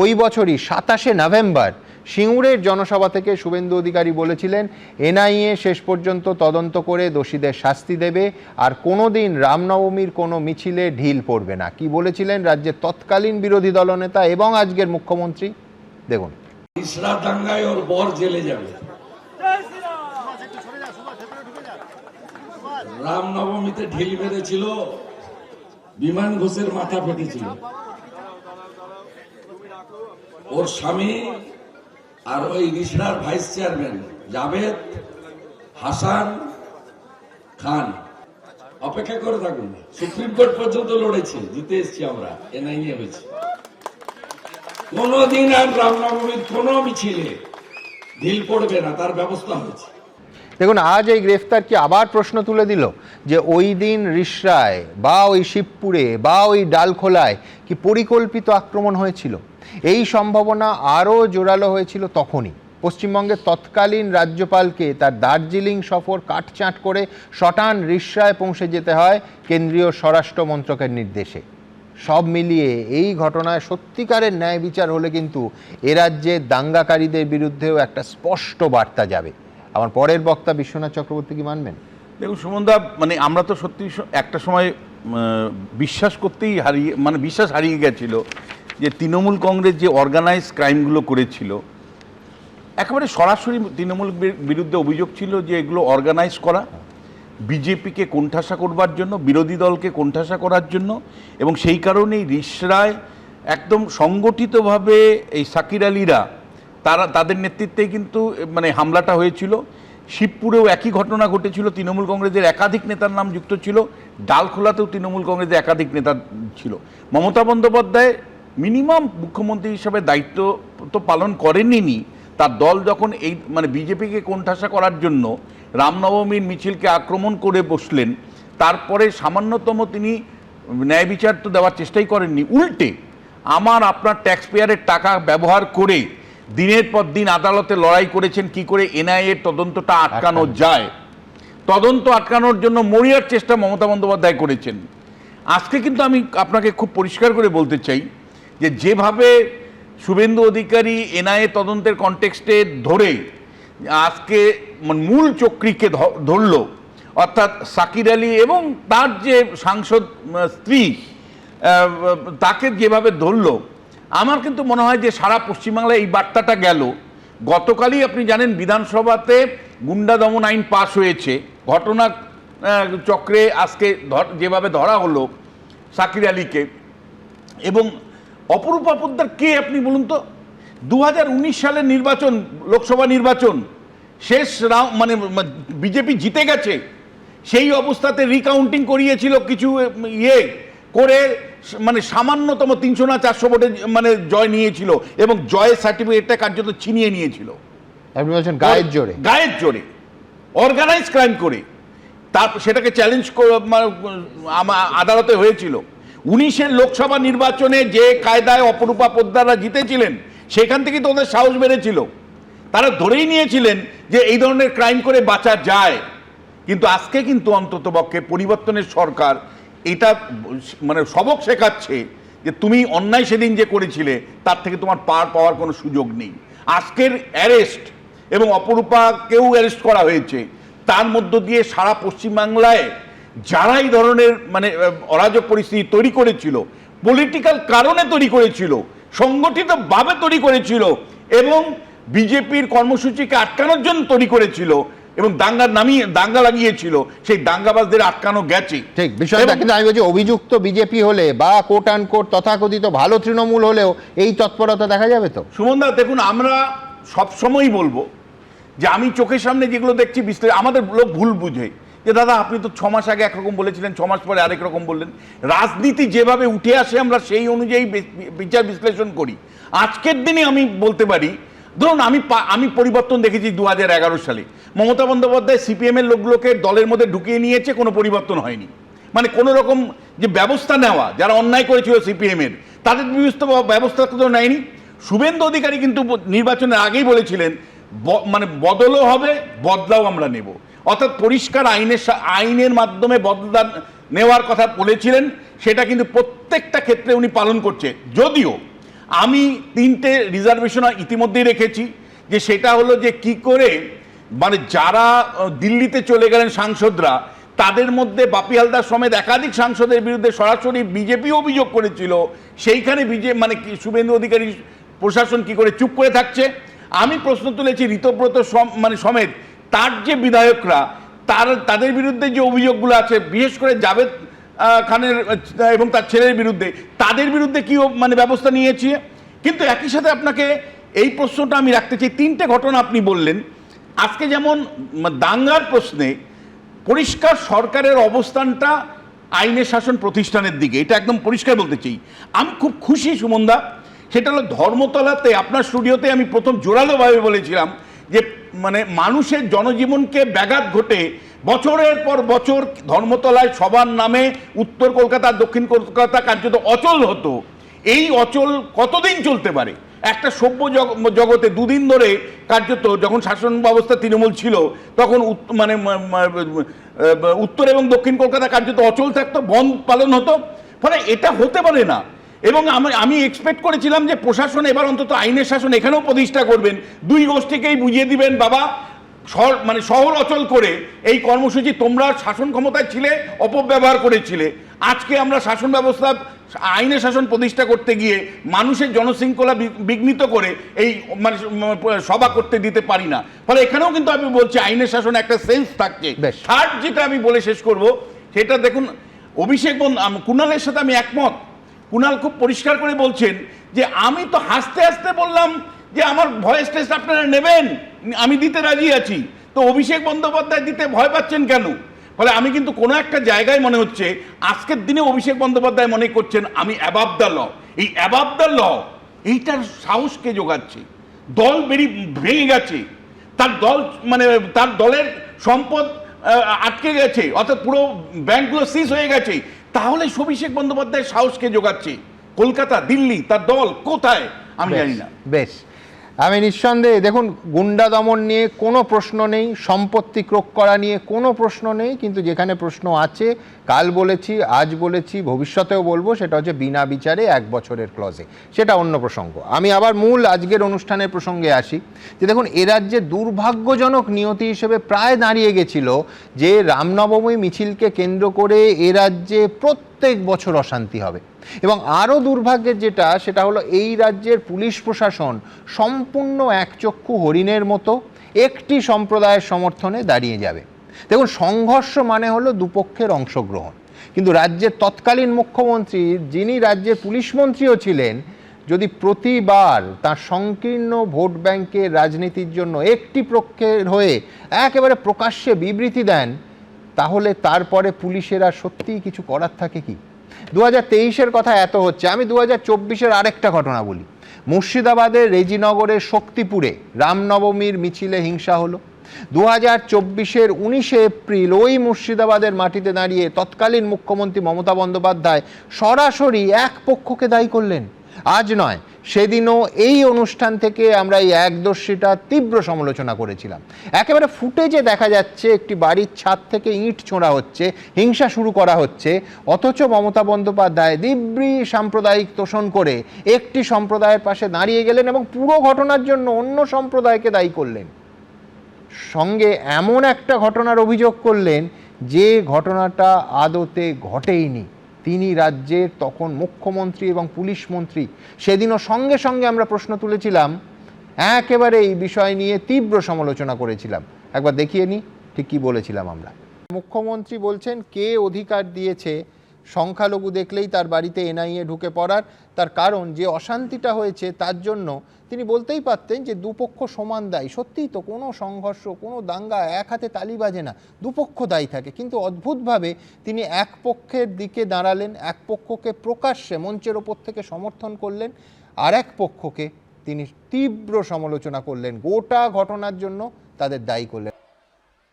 ওই বছরই 27শে নভেম্বর সিঙ্গুরের জনসভা থেকে শুভেন্দু অধিকারী বলেছিলেন এনআইএ শেষ পর্যন্ত তদন্ত করে দোষীদের শাস্তি দেবে আর কোনোদিন রামনবমীর কোনো মিছিলে ঢিল পড়বে না। কি বলেছিলেন রাজ্যের তৎকালীন বিরোধী দলনেতা এবং আজকের মুখ্যমন্ত্রী দেখুন। तीसरा दंगाई और बोर जेले जाবে। রামনবমীতে ঢিল মেরেছিল, বিমান ঘোষের মাথা ফেটেছিল, ওর স্বামী আর ওই রিষড়ার ভাইস চেয়ারম্যান জাভেদ হাসান খান। অপেক্ষা করে থাকুন, সুপ্রিম কোর্ট পর্যন্ত লড়েছে, জিতে এসেছি আমরা, এনআইএ হয়েছে। কোনদিন আর রামনবমীর কোন মিছিলে ঢিল পড়বে না, তার ব্যবস্থা হয়েছে। দেখুন, আজ এই গ্রেফতার কি আবার প্রশ্ন তুলে দিল যে ওই দিন রিষড়ায় বা ওই শিবপুরে বা ওই ডালখোলায় কি পরিকল্পিত আক্রমণ হয়েছিল? এই সম্ভাবনা আরও জোরালো হয়েছিল তখনই। পশ্চিমবঙ্গের তৎকালীন রাজ্যপালকে তার দার্জিলিং সফর কাটছাঁট করে সটান রিষড়ায় পৌঁছে যেতে হয় কেন্দ্রীয় স্বরাষ্ট্র মন্ত্রকের নির্দেশে। সব মিলিয়ে এই ঘটনায় সত্যিকারের ন্যায় বিচার হলে কিন্তু এ রাজ্যে দাঙ্গাকারীদের বিরুদ্ধেও একটা স্পষ্ট বার্তা যাবে। আমার পরের বক্তা বিশ্বনাথ চক্রবর্তী কি মানবেন? দেখুন সুমনদা, মানে আমরা তো সত্যি একটা সময় বিশ্বাস করতেই বিশ্বাস হারিয়ে গেছিল যে তৃণমূল কংগ্রেস যে অর্গানাইজ ক্রাইমগুলো করেছিল, একেবারে সরাসরি তৃণমূল বিরুদ্ধে অভিযোগ ছিল যে এগুলো অর্গানাইজ করা, বিজেপিকে কোণঠাসা করবার জন্য, বিরোধী দলকে কোণঠাসা করার জন্য, এবং সেই কারণেই রিষড়ায় একদম সংগঠিতভাবে এই সাকির আলীরা তাদের নেতৃত্বে কিন্তু হামলাটা হয়েছিল। শিবপুরেও একই ঘটনা ঘটেছিল, তৃণমূল কংগ্রেসের একাধিক নেতার নাম যুক্ত ছিল। ডালখোলাতেও তৃণমূল কংগ্রেসের একাধিক নেতা ছিল। মমতা বন্দ্যোপাধ্যায় মিনিমাম মুখ্যমন্ত্রী হিসাবে দায়িত্ব তো পালন করেননি, তার দল যখন এই বিজেপিকে কোণঠাসা করার জন্য রামনবমীর মিছিলকে আক্রমণ করে বসলেন, তারপরে সামান্যতম তিনি ন্যায় বিচার তো দেওয়ার চেষ্টাই করেননি, উল্টে আমার আপনার ট্যাক্স পেয়ারের টাকা ব্যবহার করে দিনের পর দিন আদালতে লড়াই করেছেন কি করে এনআইএর তদন্তটা আটকানো যায়। তদন্ত আটকানোর জন্য মরিয়ার চেষ্টা মমতা বন্দ্যোপাধ্যায় করেছেন। আজকে কিন্তু আমি আপনাকে খুব পরিষ্কার করে বলতে চাই যে যেভাবে শুভেন্দু অধিকারী এনআইএ তদন্তের কনটেক্সটে ধরে আজকে মূল চক্রীকে ধরল, অর্থাৎ সাকির আলী এবং তার যে সাংসদ স্ত্রী তাকে যেভাবে ধরল, আমার কিন্তু মনে হয় যে সারা পশ্চিমবাংলায় এই বার্তাটা গেল। গতকালই আপনি জানেন বিধানসভাতে গুন্ডা দমন আইন পাশ হয়েছে, ঘটনা চক্রে আজকে যেভাবে ধরা হলো সাকির আলীকে। এবং অপরূপা পোদ্দার কে আপনি বলুন তো? 2019 সালের নির্বাচন, লোকসভা নির্বাচন শেষ বিজেপি জিতে গেছে, সেই অবস্থাতে রিকাউন্টিং করিয়েছিল কিছু করে সামান্যতম 300 না 400 ভোটে জয় নিয়েছিল এবং জয়ের সার্টিফিকেটটা কার্যত ছিনিয়ে নিয়েছিল। আপনি বলছেন গায়ের জোরে? গায়ের জোরে। অর্গানাইজ ক্রাইম করে, তার সেটাকে চ্যালেঞ্জ আদালতে হয়েছিল। 19-এর লোকসভা নির্বাচনে যে কায়দায় অপরূপা পোদ্দাররা জিতেছিলেন, সেখান থেকে তো ওদের সাহস বেড়েছিল। তারা ধরেই নিয়েছিলেন যে এই ধরনের ক্রাইম করে বাঁচা যায়। কিন্তু আজকে কিন্তু অন্ততপক্ষে পরিবর্তনের সরকার এটা মানে সবক শেখাচ্ছে যে তুমি অন্যায় সেদিন যে করেছিলে তার থেকে তোমার পার পাওয়ার কোনো সুযোগ নেই। আজকের অ্যারেস্ট এবং অপরূপাকেও অ্যারেস্ট করা হয়েছে, তার মধ্য দিয়ে সারা পশ্চিমবাংলায় যারা এই ধরনের মানে অরাজক পরিস্থিতি তৈরি করেছিল, পলিটিক্যাল কারণে তৈরি করেছিল, সংগঠিতভাবে তৈরি করেছিল এবং বিজেপির কর্মসূচিকে আটকানোর জন্য তৈরি করেছিল এবং দাঙ্গা লাগিয়েছিল, সেই দাঙ্গাবাজদের আটকানো গেছে। ঠিক বিষয়টা, কিন্তু আমি বলছি অভিযুক্ত বিজেপি হলে বা কোট আন কোট তথাকথিত ভালো তৃণমূল হলেও এই তৎপরতা দেখা যাবে তো? সুমনদা দেখুন, আমরা সবসময়ই বলবো যে আমি চোখের সামনে যেগুলো দেখছি আমাদের লোক ভুল বুঝে যে দাদা আপনি তো 6 মাস আগে একরকম বলেছিলেন, 6 মাস পরে আরেক রকম বললেন। রাজনীতি যেভাবে উঠে আসে আমরা সেই অনুযায়ী বিচার বিশ্লেষণ করি। আজকের দিনে আমি বলতে পারি, ধরুন আমি পরিবর্তন দেখেছি 2011 সালে। মমতা বন্দ্যোপাধ্যায় সিপিএম এর লোকগুলোকে দলের মধ্যে ঢুকিয়ে নিয়েছে, কোনো পরিবর্তন হয়নি। মানে কোনো রকম যে ব্যবস্থা নেওয়া, যারা অন্যায় করেছিল সিপিএম এর তাদের ব্যবস্থা তো নেয়নি। শুভেন্দু অধিকারী কিন্তু নির্বাচনের আগেই বলেছিলেন মানে বদলও হবে, বদলাও আমরা নেব, অর্থাৎ পরিষ্কার আইনের মাধ্যমে বদলা নেওয়ার কথা বলেছিলেন। সেটা কিন্তু প্রত্যেকটা ক্ষেত্রে উনি পালন করছে। যদিও আমি 3টে রিজার্ভেশন ইতিমধ্যেই রেখেছি, যে সেটা হলো যে কি করে মানে যারা দিল্লিতে চলে গেলেন সাংসদরা, তাদের মধ্যে বাপি হালদার সমেত একাধিক সাংসদের বিরুদ্ধে সরাসরি বিজেপি অভিযোগ করেছিল, সেইখানে মানে শুভেন্দু অধিকারী প্রশাসন কি করে চুপ করে থাকছে। আমি প্রশ্ন তুলেছি ঋতব্রত মানে সমেত তার যে বিধায়করা তাদের বিরুদ্ধে যে অভিযোগগুলো আছে, বিশেষ করে জাভেদ খানের এবং তার ছেলের বিরুদ্ধে, তাদের বিরুদ্ধে কি মানে ব্যবস্থা নিয়েছে। কিন্তু একই সাথে আপনাকে এই প্রশ্নটা আমি রাখতে চাই, 3টে ঘটনা আপনি বললেন। আজকে যেমন দাঙ্গার প্রশ্নে পরিষ্কার সরকারের অবস্থানটা আইনের শাসন প্রতিষ্ঠানের দিকে, এটা একদম পরিষ্কার বলতে চাই। আমি খুব খুশি সুমনদা, সেটা হলো ধর্মতলাতে আপনার স্টুডিওতে আমি প্রথম জোরালোভাবে বলেছিলাম যে মানে মানুষের জনজীবনকে ব্যাঘাত ঘটে বছরের পর বছর ধর্মতলায় সবার নামে উত্তর কলকাতা দক্ষিণ কলকাতা কার্যত অচল হতো। এই অচল কতদিন চলতে পারে? একটা সভ্য জগতে 2 দিন ধরে কার্যত, যখন শাসন ব্যবস্থা তৃণমূল ছিল তখন মানে উত্তর এবং দক্ষিণ কলকাতা কার্যত অচল থাকতো, বন্ধ পালন হতো। ফলে এটা হতে পারে না। এবং আমি এক্সপেক্ট করেছিলাম যে প্রশাসন এবার অন্তত আইনের শাসন এখানেও প্রতিষ্ঠা করবেন, 2 গোষ্ঠীকেই বুঝিয়ে দিবেন বাবা মানে শহর অচল করে এই কর্মসূচি তোমরা শাসন ক্ষমতায় ছিলে, অপব্যবহার করেছিলে। আজকে আমরা শাসন ব্যবস্থা আইনের শাসন প্রতিষ্ঠা করতে গিয়ে মানুষের জনশৃঙ্খলা বিঘ্নিত করে এই মানে সভা করতে দিতে পারি না। ফলে এখানেও কিন্তু আমি বলছি আইনের শাসন একটা সেন্স থাকছে। থার্ড যেটা আমি বলে শেষ করব, সেটা দেখুন অভিষেক কুণালের সাথে আমি একমত। কুণাল খুব পরিষ্কার করে বলছেন যে আমি তো হাসতে হাসতে বললাম যে আমার ভয়েস টেস্ট আপনারা নেবেন, আমি দিতে রাজি আছি, তো অভিষেক বন্দ্যোপাধ্যায় দিতে ভয় পাচ্ছেন কেন? ফলে আমি কিন্তু কোনো একটা জায়গায় মনে হচ্ছে আজকের দিনে অভিষেক বন্দ্যোপাধ্যায় মনে করছেন আমি অ্যাবাভ দ্য ল। এই অ্যাবাভ দ্য ল এইটার সাহসকে যোগাচ্ছে। দল ভেঙে গেছে, তার দল মানে তার দলের সম্পদ আটকে গেছে, অর্থাৎ পুরো ব্যাংকগুলো সিজ হয়ে গেছে। তাহলে অভিষেক বন্দ্যোপাধ্যায়ের সাহসকে যোগাচ্ছে। কলকাতা, দিল্লি, তার দল কোথায় আমি জানি না। বেশ, আমি নিঃসন্দেহে দেখুন গুন্ডা দমন নিয়ে কোনো প্রশ্ন নেই, সম্পত্তি ক্রোক করা নিয়ে কোনো প্রশ্ন নেই, কিন্তু যেখানে প্রশ্ন আছে, কাল বলেছি, আজ বলেছি, ভবিষ্যতেও বলবো, সেটা হচ্ছে বিনা বিচারে 1 বছরের ক্লজে। সেটা অন্য প্রসঙ্গ। আমি আবার মূল আজকের অনুষ্ঠানের প্রসঙ্গে আসি, যে দেখুন এ রাজ্যে দুর্ভাগ্যজনক নিয়তি হিসেবে প্রায় দাঁড়িয়ে গেছিল যে রামনবমী মিছিলকে কেন্দ্র করে এ রাজ্যে প্রত্যেক বছর অশান্তি হবে। এবং আরও দুর্ভাগ্যের যেটা, সেটা হলো এই রাজ্যের পুলিশ প্রশাসন সম্পূর্ণ একচক্ষু হরিণের মতো একটি সম্প্রদায়ের সমর্থনে দাঁড়িয়ে যাবে। দেখুন সংঘর্ষ মানে হলো দুপক্ষের অংশগ্রহণ, কিন্তু রাজ্যের তৎকালীন মুখ্যমন্ত্রী, যিনি রাজ্যের পুলিশ মন্ত্রীও ছিলেন, যদি প্রতিবার তার সংকীর্ণ ভোট ব্যাংকের রাজনীতির জন্য একটি পক্ষের হয়ে একেবারে প্রকাশ্যে বিবৃতি দেন, তাহলে তারপরে পুলিশের আর সত্যিই কিছু করার থাকে কি? 2023-এর কথা এত হচ্ছে, আমি 2024-এর আরেকটা ঘটনা বলি। মুর্শিদাবাদের রেজিনগরের শক্তিপুরে রামনবমীর মিছিলে হিংসা হলো। 2024-এর 19শে এপ্রিল ওই মুর্শিদাবাদের মাটিতে দাঁড়িয়ে তৎকালীন মুখ্যমন্ত্রী মমতা বন্দ্যোপাধ্যায় সরাসরি এক পক্ষকে দায়ী করলেন। আজ নয়, সেদিনও এই অনুষ্ঠান থেকে আমরা এই একদর্শীটা তীব্র সমালোচনা করেছিলাম। একেবারে ফুটেজে দেখা যাচ্ছে একটি বাড়ির ছাদ থেকে ইঁট ছোঁড়া হচ্ছে, হিংসা শুরু করা হচ্ছে, অথচ মমতা বন্দ্যোপাধ্যায় দিব্যি সাম্প্রদায়িক তোষণ করে একটি সম্প্রদায়ের পাশে দাঁড়িয়ে গেলেন এবং পুরো ঘটনার জন্য অন্য সম্প্রদায়কে দায়ী করলেন। সঙ্গে এমন একটা ঘটনার অভিযোগ করলেন যে ঘটনাটা আদতে ঘটেইনি। তিনি রাজ্যের তখন মুখ্যমন্ত্রী এবং পুলিশ মন্ত্রী। সেদিনও সঙ্গে সঙ্গে আমরা প্রশ্ন তুলেছিলাম, একেবারে এই বিষয় নিয়ে তীব্র সমালোচনা করেছিলাম। একবার দেখিয়ে নিই ঠিক কী বলেছিলাম আমরা। মুখ্যমন্ত্রী বলছেন, কে অধিকার দিয়েছে সংখ্যালঘু দেখলেই তার বাড়িতে এনআইএ ঢুকে পড়ার? তার কারণ, যে অশান্তিটা হয়েছে তার জন্য তিনি বলতেই পারতেন যে দুপক্ষ সমান দায়ী। সত্যিই তো, কোনো সংঘর্ষ, কোনো দাঙ্গা এক হাতে তালি বাজে না, দুপক্ষ দায়ী থাকে। কিন্তু অদ্ভুতভাবে তিনি এক পক্ষের দিকে দাঁড়ালেন, এক পক্ষকে প্রকাশ্যে মঞ্চের ওপর থেকে সমর্থন করলেন, আর এক পক্ষকে তিনি তীব্র সমালোচনা করলেন, গোটা ঘটনার জন্য তাদের দায়ী করলেন।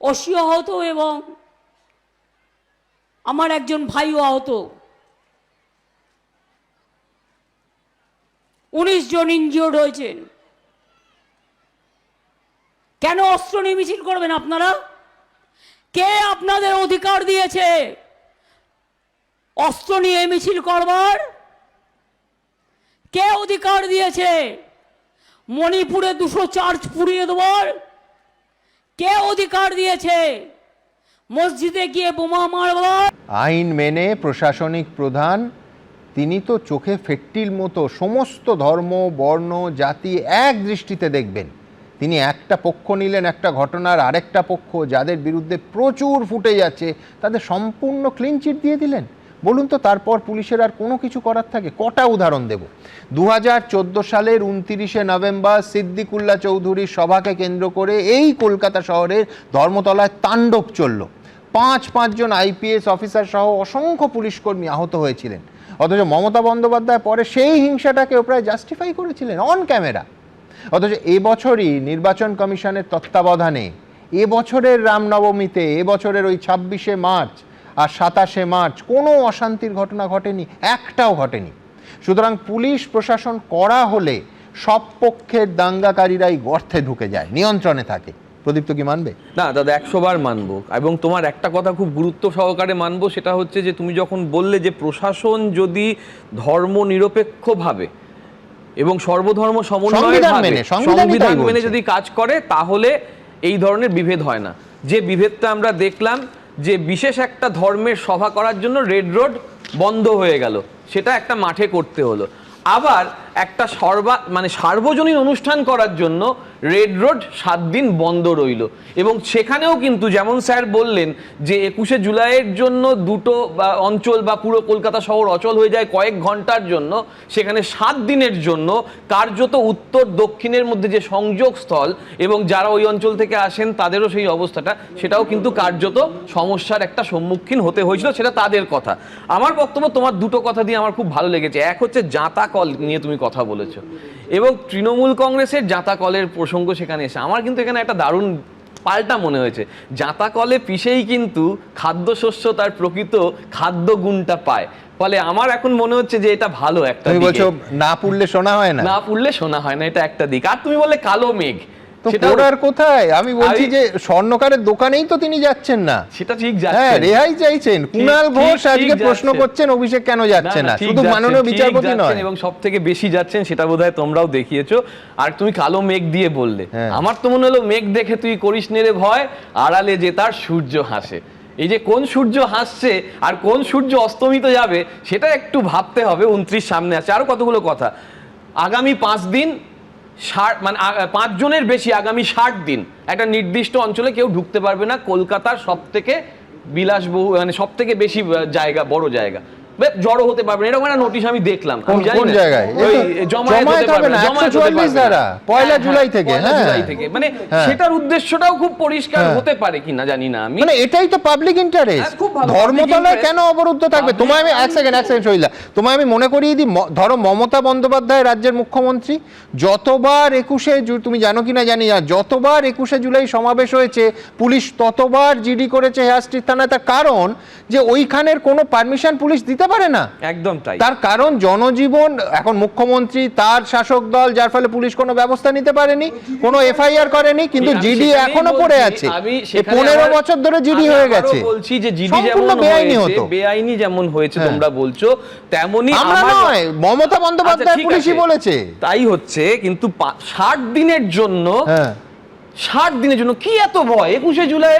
অসি আহত এবং আমার একজন ভাইও আহত, 19 জন ইনজিওর্ড হয়েছেন। কেন অস্ত্র নিয়ে মিছিল করবেন আপনারা? কে আপনাদের অধিকার দিয়েছে অস্ত্র নিয়ে মিছিল করবার? কে অধিকার দিয়েছে মণিপুরে 200 চার্চ পুড়িয়ে দেবার? কে অধিকার দিয়েছে মসজিদে গিয়ে বোমা মারবার? আইন মেনে প্রশাসনিক প্রধান তিনি তো চোখে ফেট্টির মতো সমস্ত ধর্ম, বর্ণ, জাতি এক দৃষ্টিতে দেখবেন। তিনি একটা পক্ষ নিলেন একটা ঘটনার, আরেকটা পক্ষ যাদের বিরুদ্ধে প্রচুর ফুটে যাচ্ছে তাদের সম্পূর্ণ ক্লিন চিট দিয়ে দিলেন। বলুন তো, তারপর পুলিশের আর কোনো কিছু করার থাকে? কটা উদাহরণ দেব। 2014 সালের 29শে নভেম্বর সিদ্দিকুল্লাহ চৌধুরীর সভাকে কেন্দ্র করে এই কলকাতা শহরের ধর্মতলায় তাণ্ডব চলল। 5 জন আইপিএস অফিসার সহ অসংখ্য পুলিশকর্মী আহত হয়েছিলেন। অথচ মমতা বন্দ্যোপাধ্যায় পরে সেই হিংসাটাকেও প্রায় জাস্টিফাই করেছিলেন অন ক্যামেরা। অথচ এবছরই নির্বাচন কমিশনের তত্ত্বাবধানে এবছরের রামনবমীতে, এবছরের ওই 26শে মার্চ আর 27শে মার্চ কোনো অশান্তির ঘটনা ঘটেনি, একটাও ঘটেনি। সুতরাং পুলিশ প্রশাসন করা হলে সব পক্ষের দাঙ্গাকারীরাই গর্তে ঢুকে যায়, নিয়ন্ত্রণে থাকে। প্রদীপ্ত কি মানবে? না দাদা, 100 বার মানবো। এবং তোমার একটা কথা খুব গুরুত্ব সহকারে মানবো, সেটা হচ্ছে যে তুমি যখন বললে যে প্রশাসন যদি ধর্ম নিরপেক্ষভাবে এবং সর্বধর্ম সমন্বয় সংবিধান মেনে যদি কাজ করে, তাহলে এই ধরনের বিভেদ হয় না। যে বিভেদটা আমরা দেখলাম, যে বিশেষ একটা ধর্মের সভা করার জন্য রেড রোড বন্ধ হয়ে গেল, সেটা একটা মাঠে করতে হলো। আবার একটা সার্বজনীন অনুষ্ঠান করার জন্য রেড রোড 7 দিন বন্ধ রইল। এবং সেখানেও কিন্তু যেমন স্যার বললেন যে 21শে জুলাইয়ের জন্য দুটো অঞ্চল বা পুরো কলকাতা শহর অচল হয়ে যায় কয়েক ঘন্টার জন্য, সেখানে 7 দিনের জন্য কার্যত উত্তর দক্ষিণের মধ্যে যে সংযোগ স্থল এবং যারা ওই অঞ্চল থেকে আসেন তাদেরও সেই অবস্থাটা, সেটাও কিন্তু কার্যত সমস্যার একটা সম্মুখীন হতে হয়েছিল। সেটা তাদের কথা। আমার বক্তব্য তোমার দুটো কথা দিয়ে আমার খুব ভালো লেগেছে। এক হচ্ছে জাঁতা কল নিয়ে তুমি কথা বলেছো, এবং তৃণমূল কংগ্রেসের জাঁতা কলের প্রসঙ্গ সেখানে এসে আমার কিন্তু এখানে একটা দারুণ পাল্টা মনে হয়েছে। জাঁতা কলে পিষেই কিন্তু খাদ্যশস্য তার প্রকৃত খাদ্য গুণটা পায়। ফলে আমার এখন মনে হচ্ছে যে এটা ভালো একটা দিক। না পুড়লে শোনা হয় না, না পুড়লে শোনা হয় না, এটা একটা দিক। আর তুমি বললে কালো মেঘ, সেটার কোথায়? আমি বলছি যে স্বর্ণকারের দোকানেই তো তিনি যাচ্ছেন না, সেটা ঠিক যাচ্ছে। হ্যাঁ, রেহাই চাইছেন। কুণাল ঘোষ আজকে প্রশ্ন করছেন অভিষেক কেন যাচ্ছে না, শুধু মাননীয় বিচারপতি নয়, এবং সবথেকে বেশি যাচ্ছেন, সেটা বোধহয় তোমরাও দেখিয়েছো। আর তুমি কালো মেঘ দিয়ে বললে, আমার তো মনে হলো মেঘ দেখে তুই করিস নেরে ভয়, আড়ালে যে তার সূর্য হাসে। এই যে কোন সূর্য হাসছে আর কোন সূর্য অস্তমিত যাবে, সেটা একটু ভাবতে হবে। 29 সামনে আছে, আরো কতগুলো কথা। আগামী 5 দিন 5 জনের বেশি আগামী 60 দিন একটা নির্দিষ্ট অঞ্চলে কেউ ঢুকতে পারবে না। কলকাতার সব থেকে বিলাসবহুল, সব থেকে বেশি জায়গা, বড় জায়গা। জড়ো হতে পারবেন, এরকম একটা নোটিশ আমি দেখলাম। আমি জানি কোন না জায়গায়? ওই জমায়েত হতে হবে পারবে না, না, জমায়েত হতে 144 পারবে না। ধারা, পয়লা জুলাই থেকে, পয়লা হ্যাঁ। জুলাই থেকে, মানে হ্যাঁ। সেটার উদ্দেশ্যটাও খুব পরিষ্কার হ্যাঁ। হতে পারে কিনা জানি না আমি। মানে এটাই তো পাবলিক ইন্টারেস্ট। হ্যাঁ, খুব ভালো, ধর্মতলায় public কেন অবরুদ্ধ থাকবে? public তোমায় আমি এক সেকেন্ড শহীদা, তোমায় আমি মনে করিয়ে দিই, ধরো মমতা বন্দ্যোপাধ্যায় রাজ্যের মুখ্যমন্ত্রী, যতবার 21 তুমি জানো কিনা জানি না, যতবার 21 জুলাই সমাবেশ হয়েছে পুলিশ ততবার জিডি করেছে হেয়ার স্ট্রিট থানায়। তার কারণ যে ওইখানের কোনো পারমিশন পুলিশ দিতে পারে না। একদম তাই। তার কারণ জনজীবন, এখন মুখ্যমন্ত্রী, তার শাসক দল, যার ফলে পুলিশ কোনো ব্যবস্থা নিতে পারেনি, কোনো এফআইআর করেনি, কিন্তু আমি জিডি সেখানেই এখনো বলছি, পড়ে আছে। আমি 15 বছর ধরে জিডি হয়ে গেছে। বলছি যে জিডি সম্পূর্ণ যেমন বেআইনি হয়েছে, হতো। বেআইনি যেমন হয়েছে হ্যাঁ। তোমরা বলছো, তেমনি আমরা নয়, মমতা বন্দ্যোপাধ্যায় ঠিক পুলিশই আছে, বলেছে। তাই হচ্ছে, কিন্তু 60 দিনের জন্য, হ্যাঁ 60 দিনের জন্য কি এত ভয়? 21 জুলাই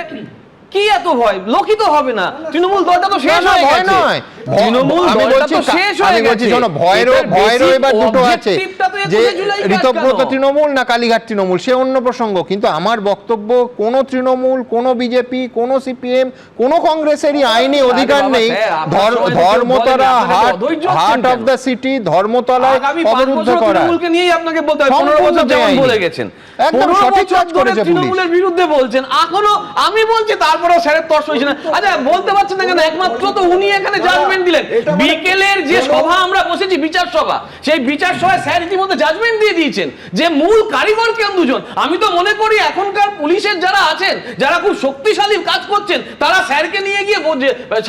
কি এত ভয়? লোকই তো হবে না, তৃণমূল দলটা তো শেষ হয়ে ভয় গেছে। নয়, তৃণমূল আমি দলটা বলছি, তো শেষ হয়ে আমি বলছি গেছে। শোনো, ভয়েরও এবার দুটো আছে, objective-টা তো যে 21 জুলাই কাজ ঋতব্রত কেন? তৃণমূল না কালীঘাট তৃণমূল সে অন্য প্রসঙ্গ, কিন্তু আমার বক্তব্য কোন তৃণমূল, কোন বিজেপি, কোন সিপিএম, কোন কংগ্রেসেরই আইনি অধিকার বাবা, নেই স্যার, আপনার সময় ধর্মতলা বলেন, আপনারা অধৈর্য হচ্ছেন হার্ট অফ কেন? দ্য সিটি ধর্মতলায় আগামী 5 অবরুদ্ধ বছর করা। তৃণমূলকে নিয়েই আপনাকে বলতে হয়। 15 সম্পূর্ণ বছর যেমন বেআইনি। বলে গেছেন, একদম 15 সঠিক বছর কাজ ধরে করেছে পুলিশ। তৃণমূলের বিরুদ্ধে বলছেন, এখনো আমি বলছি তারপরেও স্যারের তর্স হয়েছে না। আচ্ছা বলতে পারছেন না কেন? একমাত্র তো উনি এখানে জাজমেন্ট দিলেন। বিকেলের যে সভা আমরা বসেছি, বিচার সভা, সেই বিচার সভায় স্যার ইতিমধ্যে জাজমেন্ট দিয়ে দিয়েছেন যে মূল কারিগর কেন দুজন। আমি তো মনে করি এখনকার পুলিশের যারা আছেন, যারা খুব শক্তিশালী কাজ করছেন, তারা স্যারকে নিয়ে গিয়ে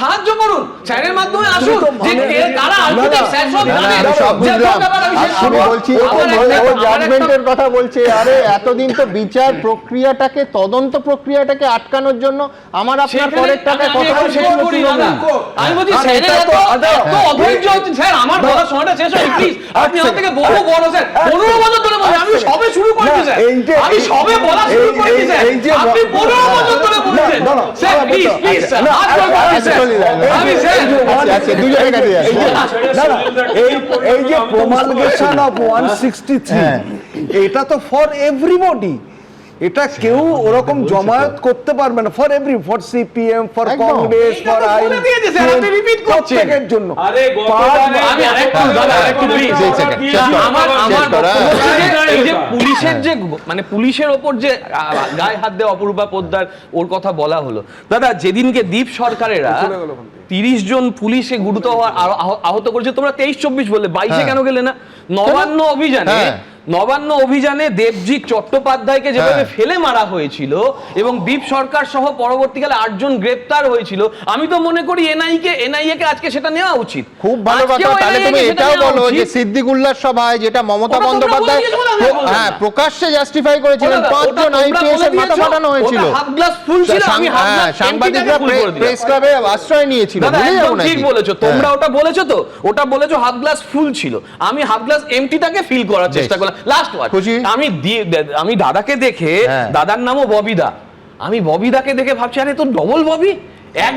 সাহায্য করুন, স্যারের মাধ্যমে আসুন, যে কারা আর্কিটেক্ট, স্যার সব জানেন। আমি সব যে বুঝলাম। ব্যাপার আমি শেষ আমি করবো। বলছি আমার ও একটা- জাজমেন্টের কথা বলছে। আরে এতদিন তো বিচার প্রক্রিয়াটাকে, তদন্ত প্রক্রিয়াটাকে আটকানোর জন্য আমার আপনার পরের টাকায় কথা বলছে। আমি বলছি স্যারের এত অধৈর্য হচ্ছে। স্যার আমার বলার সময়টা শেষ হয়, প্লিজ আপনি আমার থেকে বহু বড় স্যার, 15 বছর ধরে বলছি, আমি সবে শুরু করেছি স্যার, আমি সবে বলা শুরু করেছি স্যার, আপনি 15 বছর ধরে বলছেন স্যার, প্লিজ প্লিজ স্যার, হাত জোড় করছি স্যার, আমি স্যার আচ্ছা দুজনের কাছে যাচ্ছি। এই যে প্রমালগেশন অফ 163, এটা তো ফর এভরিবডি। এটা কেউ ওরকম জমায়েত করতে পারবে না, ফর ফর সিপিএম, ফর একদম। কংগ্রেস, এটা ফর তো বলে দিয়েছে স্যার, আপনি repeat করছেন। প্রত্যেকের জন্য। আমি আরেকটু দাদা আরেকটু প্লিজ আমার বক্তব্য হচ্ছে যে এই যে পুলিশের যে মানে পুলিশের ওপর যে গায়ে হাত দেওয়া অপরূপা পোদ্দার, ওর কথা বলা হলো। দাদা যেদিনকে দীপ সরকারেরা 30 জন পুলিশে গুরুতর আহত করেছে, তোমরা 23-24 বললে, 22-এ কেন গেলে না? নবান্ন অভিযানে, নবান্ন অভিযানে দেবজিৎ চট্টোপাধ্যায়কে যেভাবে ফেলে মারা হয়েছিল এবং দীপ সরকার সহ পরবর্তীকালে 8 জন গ্রেপ্তার হয়েছিল, আমি তো মনে করি এনআইএ কে আজকে সেটা নেওয়া উচিত। খুব ভালো কথা। তাহলে তুমি এটাও বলো যে সিদ্দিকুল্লাহর সভায় যেটা মমতা বন্দ্যোপাধ্যায় প্রকাশ্যে জাস্টিফাই করেছিলেন, 5 জন আইপিএস এর মাথা ফাটানো হয়েছিল, হাফ গ্লাস ফুল ছিল, আমি হাফ গ্লাস সাংবাদিকরা প্রেস ক্লাবে আশ্রয় নিয়েছিল। ঠিক বলেছো, তোমরা ওটা বলেছো তো, ওটা বলেছো হাফ গ্লাস ফুল ছিল, আমি হাফ গ্লাস এমটিটাকে ফিল করার চেষ্টা করলাম। লাস্ট ওয়ার্ড, আমি দাদাকে দেখে, দাদার নামও ববিদা, আমি ববিদাকে দেখে ভাবছি আরে তো ডবল ববি, এক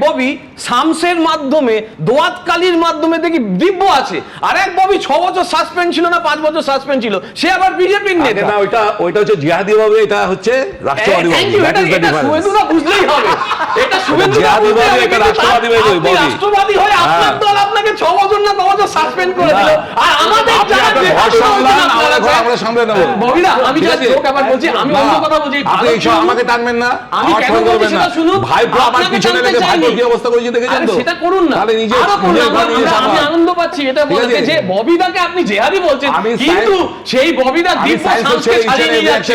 ববি শামসের মাধ্যমে, দোয়াতকালীর মাধ্যমে দেখি দিব্য আছে, আর এক ববি 6 বছর সাসপেন্ড ছিল না 5 বছর সাসপেন্ড ছিল, সে আবার বিজেপির নেতা। না, ওইটা হচ্ছে জিহাদি ভাবে, এটা হচ্ছে রাষ্ট্রবাদী ভাবে। এটা শুভেন্দুরা বুঝলেই হবে, এটা শুভেন্দুরা বুঝলেই হবে, কিন্তু আপনি রাষ্ট্রবাদী হয়ে আপনার দল আপনাকে 6 বছর না 9 বছর সাসপেন্ড করে দিল, আর আমাদের যারা আমরা সামলে নেব। ববিদা, আমি জাস্ট লোক আবার বলছি, আমি অন্য কথা বলছি, আপনি আমাকে টানবেন না, আমি কেন বলছি সেটা শুনুন। ভাই আমার পিছনে লেগে ভাই কি অবস্থা করেছে দেখেছেন তো, সেটা করুন না, তাহলে নিজে আমি আনন্দ পাচ্ছি এটা বলতে যে ববিদাকে আপনি জেহাদি বলছেন, কিন্তু সেই ববিদা দিব্য শামসকে ছাড়িয়ে নিয়ে যাচ্ছে,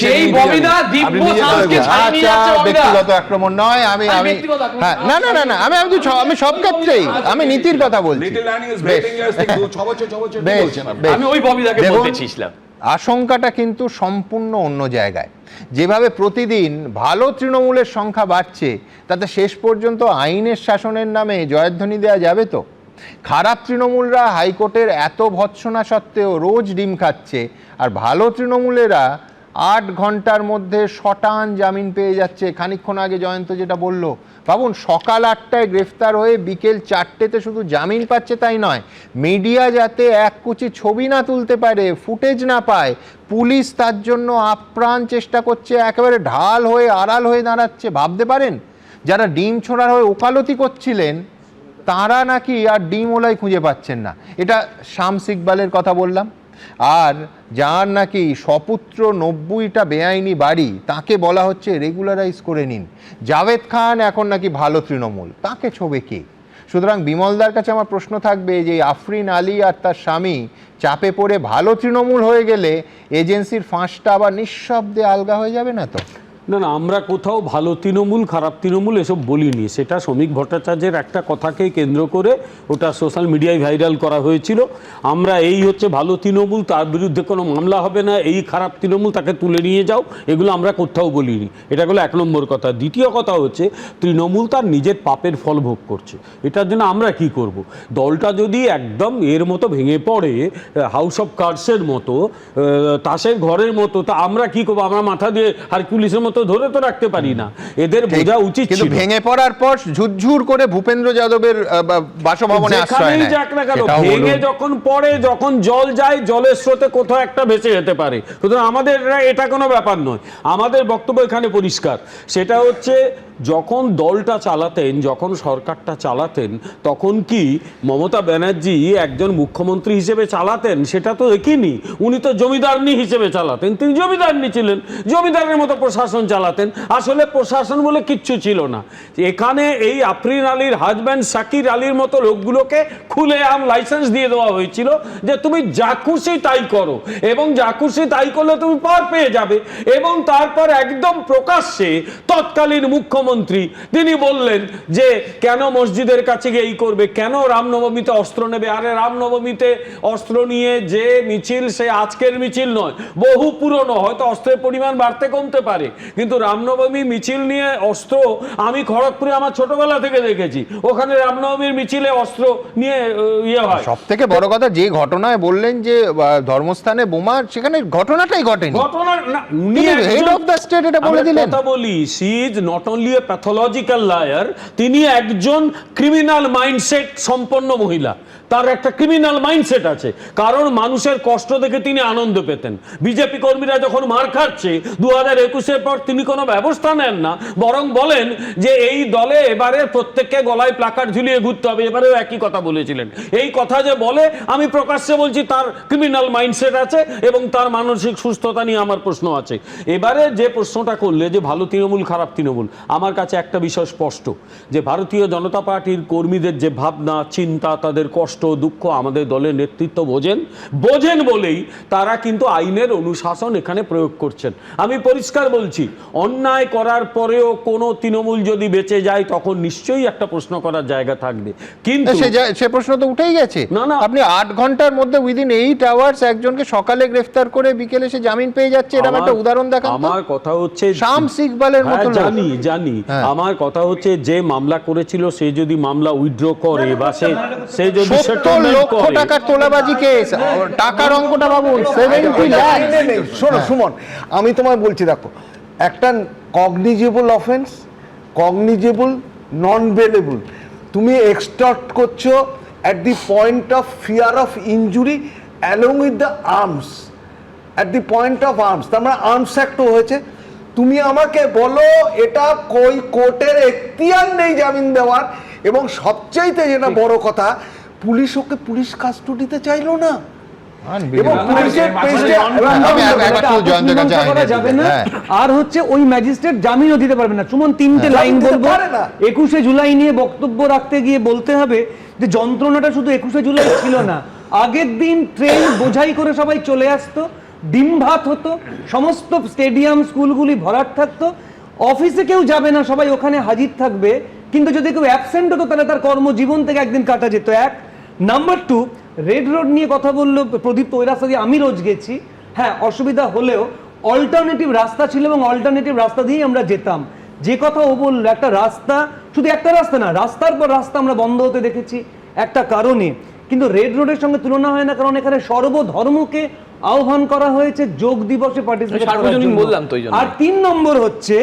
সেই ববিদা দিব্য শামসকে ছাড়িয়ে নিয়ে যাচ্ছে। ব্যক্তিগত আক্রমণ নয়, আমি আমি সব ক্ষেত্রেই আমি নীতির কথা বলছি। আমি ওই ববিদাকে বলতে চেয়েছিলাম। আশঙ্কাটা কিন্তু সম্পূর্ণ অন্য জায়গায়। যেভাবে প্রতিদিন ভালো তৃণমূলের সংখ্যা বাড়ছে, তাতে শেষ পর্যন্ত আইনের শাসনের নামে জয়ধ্বনি দেওয়া যাবে তো? খারাপ তৃণমূলরা হাইকোর্টের এত ভৎসনা সত্ত্বেও রোজ ডিম খাচ্ছে, আর ভালো তৃণমূলেরা 8 ঘন্টার মধ্যে শটান জামিন পেয়ে যাচ্ছে। খানিকক্ষণ আগে জয়ন্ত যেটা বললো, ভাবুন, সকাল 8টায় গ্রেফতার হয়ে বিকেল 4টেতে শুধু জামিন পাচ্ছে তাই নয়, মিডিয়া যাতে এক কুচি ছবি না তুলতে পারে, ফুটেজ না পায়, পুলিশ তার জন্য আপ্রাণ চেষ্টা করছে, একেবারে ঢাল হয়ে আড়াল হয়ে দাঁড়াচ্ছে। ভাবতে পারেন, যারা ডিম ছোড়ার হয়ে ওকালতি করছিলেন তারা নাকি আর ডিমওলাই খুঁজে পাচ্ছেন না। এটা শামস ইকবালের কথা বললাম। আর যার নাকি সপুত্র 90টা বেআইনি বাড়ি, তাকে বলা হচ্ছে রেগুলারাইজ করে নিন। জাভেদ খান এখন নাকি ভালো তৃণমূল, তাকে ছোবে কে? সুতরাং বিমলদার কাছে আমার প্রশ্ন থাকবে যে আফরিন আলী আর তার স্বামী চাপে পড়ে ভালো তৃণমূল হয়ে গেলে এজেন্সির ফাঁসটা আবার নিঃশব্দে আলগা হয়ে যাবে না তো? না না, আমরা কোথাও ভালো তৃণমূল খারাপ তৃণমূল এসব বলিনি। সেটা শ্রমিক ভট্টাচার্যের একটা কথাকেই কেন্দ্র করে ওটা সোশ্যাল মিডিয়ায় ভাইরাল করা হয়েছিল। আমরা এই হচ্ছে ভালো তৃণমূল, তার বিরুদ্ধে কোনো মামলা হবে না, এই খারাপ তৃণমূল তাকে তুলে নিয়ে যাও, এগুলো আমরা কোথাও বলিনি। এটা হলো 1 নম্বর কথা। দ্বিতীয় কথা হচ্ছে তৃণমূল তার নিজের পাপের ফল ভোগ করছে, এটার জন্য আমরা কি করব? দলটা যদি একদম এর মতো ভেঙে পড়ে, হাউস অফ কার্ডসের মতো, তাসের ঘরের মতো, তা আমরা কি করবো? আমরা মাথা দিয়ে হারকিউলিসের মতো ধরে তো রাখতে পারি না। এদের বোঝা উচিত ছিল। কিন্তু ভেঙে পড়ার পর ঝুরঝুর করে ভূপেন্দ্র যাদবের বাসভবনে আশ্রয় নেয়। যাক না কেন, ভেঙে যখন পড়ে, যখন জল যায়, জলের স্রোতে কোথাও একটা ভেসে যেতে পারে। সুতরাং আমাদের এটা কোনো ব্যাপার নয়। আমাদের বক্তব্য এখানে পরিষ্কার, সেটা হচ্ছে যখন দলটা চালাতেন, যখন সরকারটা চালাতেন, তখন কি মমতা ব্যানার্জি একজন মুখ্যমন্ত্রী হিসেবে চালাতেন? সেটা তো দেখিনি। উনি তো জমিদারনি হিসেবে চালাতেন, তিনি জমিদারনি ছিলেন, জমিদারের মতো প্রশাসন চালাতেন। আসলে প্রশাসন বলে কিচ্ছু ছিল না। এখানে এই আফরিন আলীর হাজব্যান্ড শাকির আলীর মতো লোকগুলোকে খুলেআম লাইসেন্স দিয়ে দেওয়া হয়েছিল যে তুমি যা খুশি তাই করো, এবং যা খুশি তাই করলে তুমি পার পেয়ে যাবে। এবং তারপর একদম প্রকাশ্যে তৎকালীন মুখ্যমন্ত্রী তিনি বললেন যে কেন মসজিদের কাছে গিয়ে এই করবে, কেন রামনবমীতে অস্ত্র নেবে? আরে রামনবমীতে অস্ত্র নিয়ে যে মিছিল, সে আজকের মিছিল নয়, বহু পুরনো। হয়তো অস্ত্রের পরিমাণ বাড়তে কমতে পারে, কিন্তু রামনবমী মিছিল নিয়ে অস্ত্র আমি খড়গপুরে আমার ছোটবেলা থেকে দেখেছি। ওখানে রামনবমীর মিছিলে অস্ত্র নিয়ে ইয়ে হয়। সব থেকে বড় কথা, যে ঘটনায় বললেন যে ধর্মস্থানে বোমা, সেখানে ঘটনাটাই ঘটেনি। ঘটনা না, উনি হেড অফ দ্য স্টেট এটা বলে দিলেন। কথা বলি, she is not only a pathological liar, তিনি একজন ক্রিমিনাল মাইন্ডসেট সম্পন্ন মহিলা। তার একটা ক্রিমিনাল মাইন্ডসেট আছে, কারণ মানুষের কষ্ট দেখে তিনি আনন্দ পেতেন। বিজেপি কর্মীরা যখন মার খাচ্ছে 2021-এর পর, তিনি কোনো ব্যবস্থা নেন না, বরং বলেন যে এই দলে এবারে প্রত্যেককে গলায় প্লাকার্ড ঝুলিয়ে ঘুরতে হবে। এবারেও একই কথা বলেছিলেন। এই কথা যে বলে, আমি প্রকাশ্যে বলছি তার ক্রিমিনাল মাইন্ডসেট আছে এবং তার মানসিক সুস্থতা নিয়ে আমার প্রশ্ন আছে। এবারে যে প্রশ্নটা করলে যে ভালো তৃণমূল খারাপ তৃণমূল, আমার কাছে একটা বিষয় স্পষ্ট, যে ভারতীয় জনতা পার্টির কর্মীদের যে ভাবনা চিন্তা, তাদের কষ্ট দুঃখ আমাদের দলের নেতৃত্ব বোঝেন বলেই তারা কিন্তু আইনের অনুশাসন এখানে প্রয়োগ করছেন। আমি পরিষ্কার বলছি, অন্যায় করার পরেও কোনো তৃণমূল যদি বেঁচে যায়, তখন নিশ্চয়ই একটা প্রশ্ন করার জায়গা থাকবে। কিন্তু সে প্রশ্ন তো উঠেই গেছে। না না, আপনি 8 ঘন্টার মধ্যে উইদিন 8 আওয়ার্স একজনকে সকালে গ্রেফতার করে বিকেলে সে জামিন পেয়ে যাচ্ছে, এরকম একটা উদাহরণ দেখান। আমার কথা হচ্ছে শামস ইকবালের মতো লোক। জানি আমার কথা হচ্ছে, যে মামলা করেছিল সে যদি মামলা উইথড্র করে, বা সে যদি 70 লক্ষ টাকার তোলাবাজি কেস, টাকার অঙ্কটা বাবু 70 লাখ। শোনো সুমন, আমি তোমায় বলছি, দেখো, একটা কগনিজেবল অফেন্স, কগনিজেবল, নন বেলেবল। তুমি এক্সটর্ট করছো at the point of fear of injury along with the arms, at the point of arms, তার মানে আর্মস অ্যাক্টও হয়েছে। তুমি আমাকে বলো এটা কই কোর্টের এখতিয়ার নেই জামিন দেওয়ার, এবং সবচাইতে যেটা বড় কথা, পুলিশ ওকে পুলিশ কাস্টডিতে চাইলো না। আর হচ্ছে ওই ম্যাজিস্ট্রেট জামিনও দিতে পারবে না। চুমন, 3টে লাইন বলবো। 21শে জুলাই নিয়ে বক্তব্য রাখতে গিয়ে বলতে হবে যে যন্ত্রণাটা শুধু 21শে জুলাই ছিল না, আগের দিন ট্রেন বোঝাই করে সবাই চলে আসতো, ডিম ভাত হতো, সমস্ত স্টেডিয়াম স্কুলগুলি ভরাট থাকতো, অফিসে কেউ যাবে না, সবাই ওখানে হাজির থাকবে, কিন্তু যদি কেউ অ্যাবসেন্ট হতো তাহলে তার কর্মজীবন থেকে একদিন কাটা যেত। 1 নাম্বার 2, রেড রোড নিয়ে কথা বললো প্রদীপ, ওই রাস্তা দিয়ে আমি রোজ গেছি। হ্যাঁ, অসুবিধা হলেও অল্টারনেটিভ রাস্তা ছিল এবং অল্টারনেটিভ রাস্তা দিয়েই আমরা যেতাম। যে কথা ও বললো, একটা রাস্তা, শুধু একটা রাস্তা না, রাস্তার পর রাস্তা আমরা বন্ধ হতে দেখেছি একটা কারণে। কিন্তু রেড রোডের সঙ্গে তুলনা হয় না, কারণ এখানে সর্বধর্মকে আহ্বান করা হয়েছে যোগ দিবসে পার্টিসিপেট করার জন্য। আর 3 নম্বর হচ্ছে,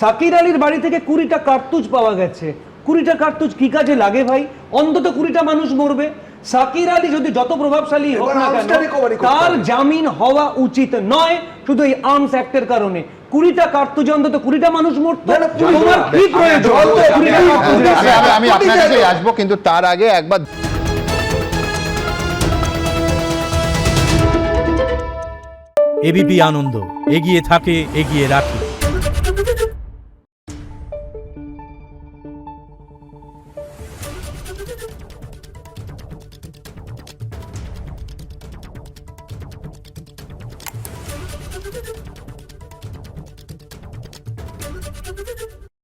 শাকির আলীর বাড়ি থেকে 20টা কার্তুজ পাওয়া গেছে। 20টা কার্তুজ কি কাজে লাগে ভাই? অন্তত 20টা মানুষ মরবে। শাকির আলী যদি যত প্রভাবশালী হোক না কেন, তার জামিন হওয়া উচিত নয় শুধু এই আর্মস অ্যাক্টের কারণে। 20টা কার্তুজে অন্তত 20টা মানুষ মরতো। না, না, তোমার কি প্রয়োজন? 20টা কার্তুজে। আমি আপনার কাছে আসবো, কিন্তু তার আগে একবার এবিপি আনন্দ, এগিয়ে থাকে, এগিয়ে রাখে।